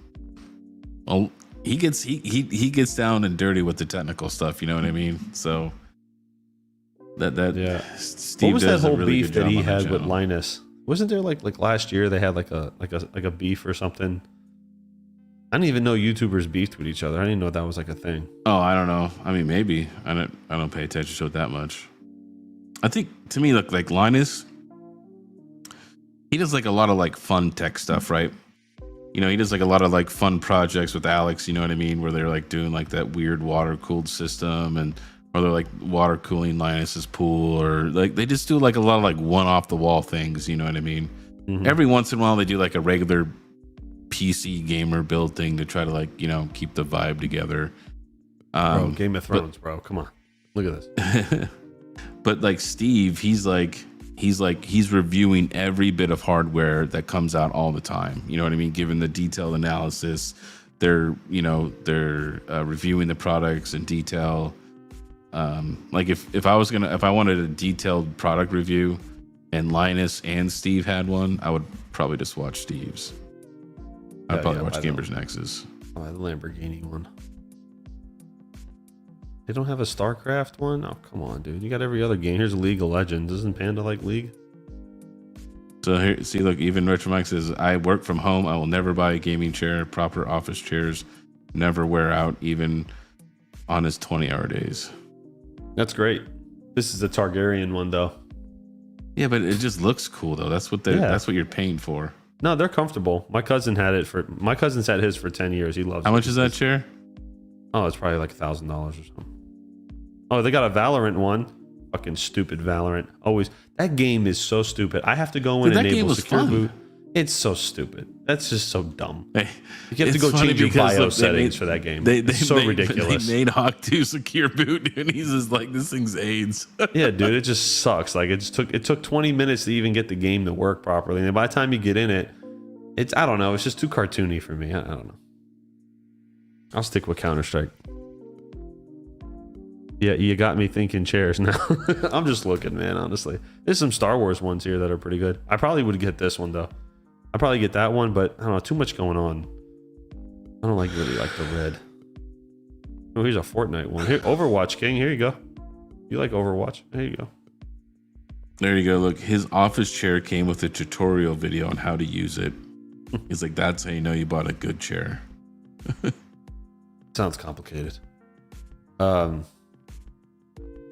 Oh, he gets down and dirty with the technical stuff. You know what I mean? So yeah. Steve, what was that whole really beef that he had with Linus? Wasn't there like last year they had like a beef or something? I didn't even know YouTubers beefed with each other. I didn't know that was like a thing. Oh, I don't know. I mean, maybe I don't pay attention to it that much. I think to me, look, like Linus, he does like a lot of like fun tech stuff, right? You know, he does like a lot of like fun projects with Alex, you know what I mean? Where they're like doing like that weird water cooled system or they're like water cooling Linus's pool, or like they just do like a lot of like one off the wall things, you know what I mean? Mm-hmm. Every once in a while they do like a regular PC gamer build thing to try to like, you know, keep the vibe together. Bro, Game of Thrones, bro. Come on. Look at this. But like Steve, he's reviewing every bit of hardware that comes out all the time. You know what I mean? Given the detailed analysis, they're reviewing the products in detail. Like if I wanted a detailed product review and Linus and Steve had one, I would probably just watch Steve's. I'd probably watch Gamers Nexus. Oh, the Lamborghini one. They don't have a StarCraft one? Oh, come on, dude. You got every other game. Here's League of Legends. Isn't Panda like League? So here, see, look, even Retro Mike says, I work from home. I will never buy a gaming chair. Proper office chairs never wear out, even on his 20-hour days. That's great. This is the Targaryen one, though. Yeah, but it just looks cool, though. That's what that's what you're paying for. No, they're comfortable. My cousin's had his for 10 years. He loves it. How much is that chair? Oh, it's probably like $1,000 or something. Oh, they got a Valorant one. Fucking stupid Valorant. Always. That game is so stupid. I have to go in and enable secure boot. It's so stupid. That's just so dumb. Hey, you have to go change your BIOS settings for that game. It's so ridiculous. They made Hawk 2 secure boot, dude, and he's just like, this thing's AIDS. Yeah, dude, it just sucks. Like it took 20 minutes to even get the game to work properly. And by the time you get in it, I don't know, it's just too cartoony for me. I don't know. I'll stick with Counter-Strike. Yeah, you got me thinking chairs now. I'm just looking, man, honestly. There's some Star Wars ones here that are pretty good. I probably would get this one, though. I'd probably get that one, but I don't know, too much going on. I don't really like the red. Oh, here's a Fortnite one. Here, Overwatch King, here you go. You like Overwatch? There you go. There you go. Look, his office chair came with a tutorial video on how to use it. He's like, that's how you know you bought a good chair. Sounds complicated. I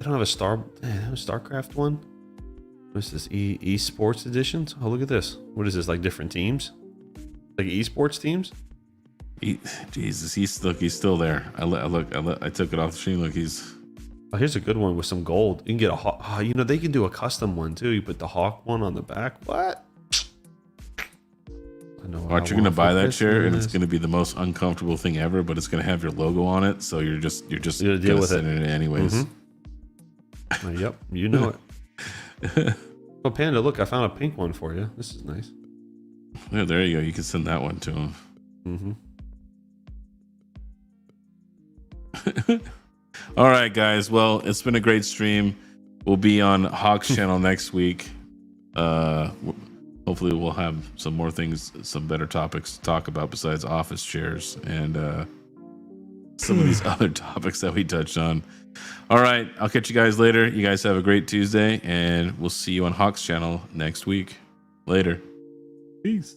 don't have a StarCraft one. What's this? Esports editions? Oh, look at this. What is this? Like different teams? Like esports teams? Jesus, he's still there. I took it off the screen. Look, he's. Oh, here's a good one with some gold. You can get a hawk. Oh, you know, they can do a custom one too. You put the hawk one on the back. What? I know. Watch, you're gonna buy that chair, and it's gonna be the most uncomfortable thing ever. But it's gonna have your logo on it, so you're just gonna deal with it anyways. Mm-hmm. Yep, you know it. Oh, Panda, look, I found a pink one for you. This is nice. Yeah, there you go. You can send that one to him. Mm-hmm. All right, guys. Well, it's been a great stream. We'll be on Hawk's channel next week. Hopefully, we'll have some more things, some better topics to talk about besides office chairs and some of these other topics that we touched on. All right, I'll catch you guys later. You guys have a great Tuesday, and we'll see you on Hawk's channel next week. Later. Peace.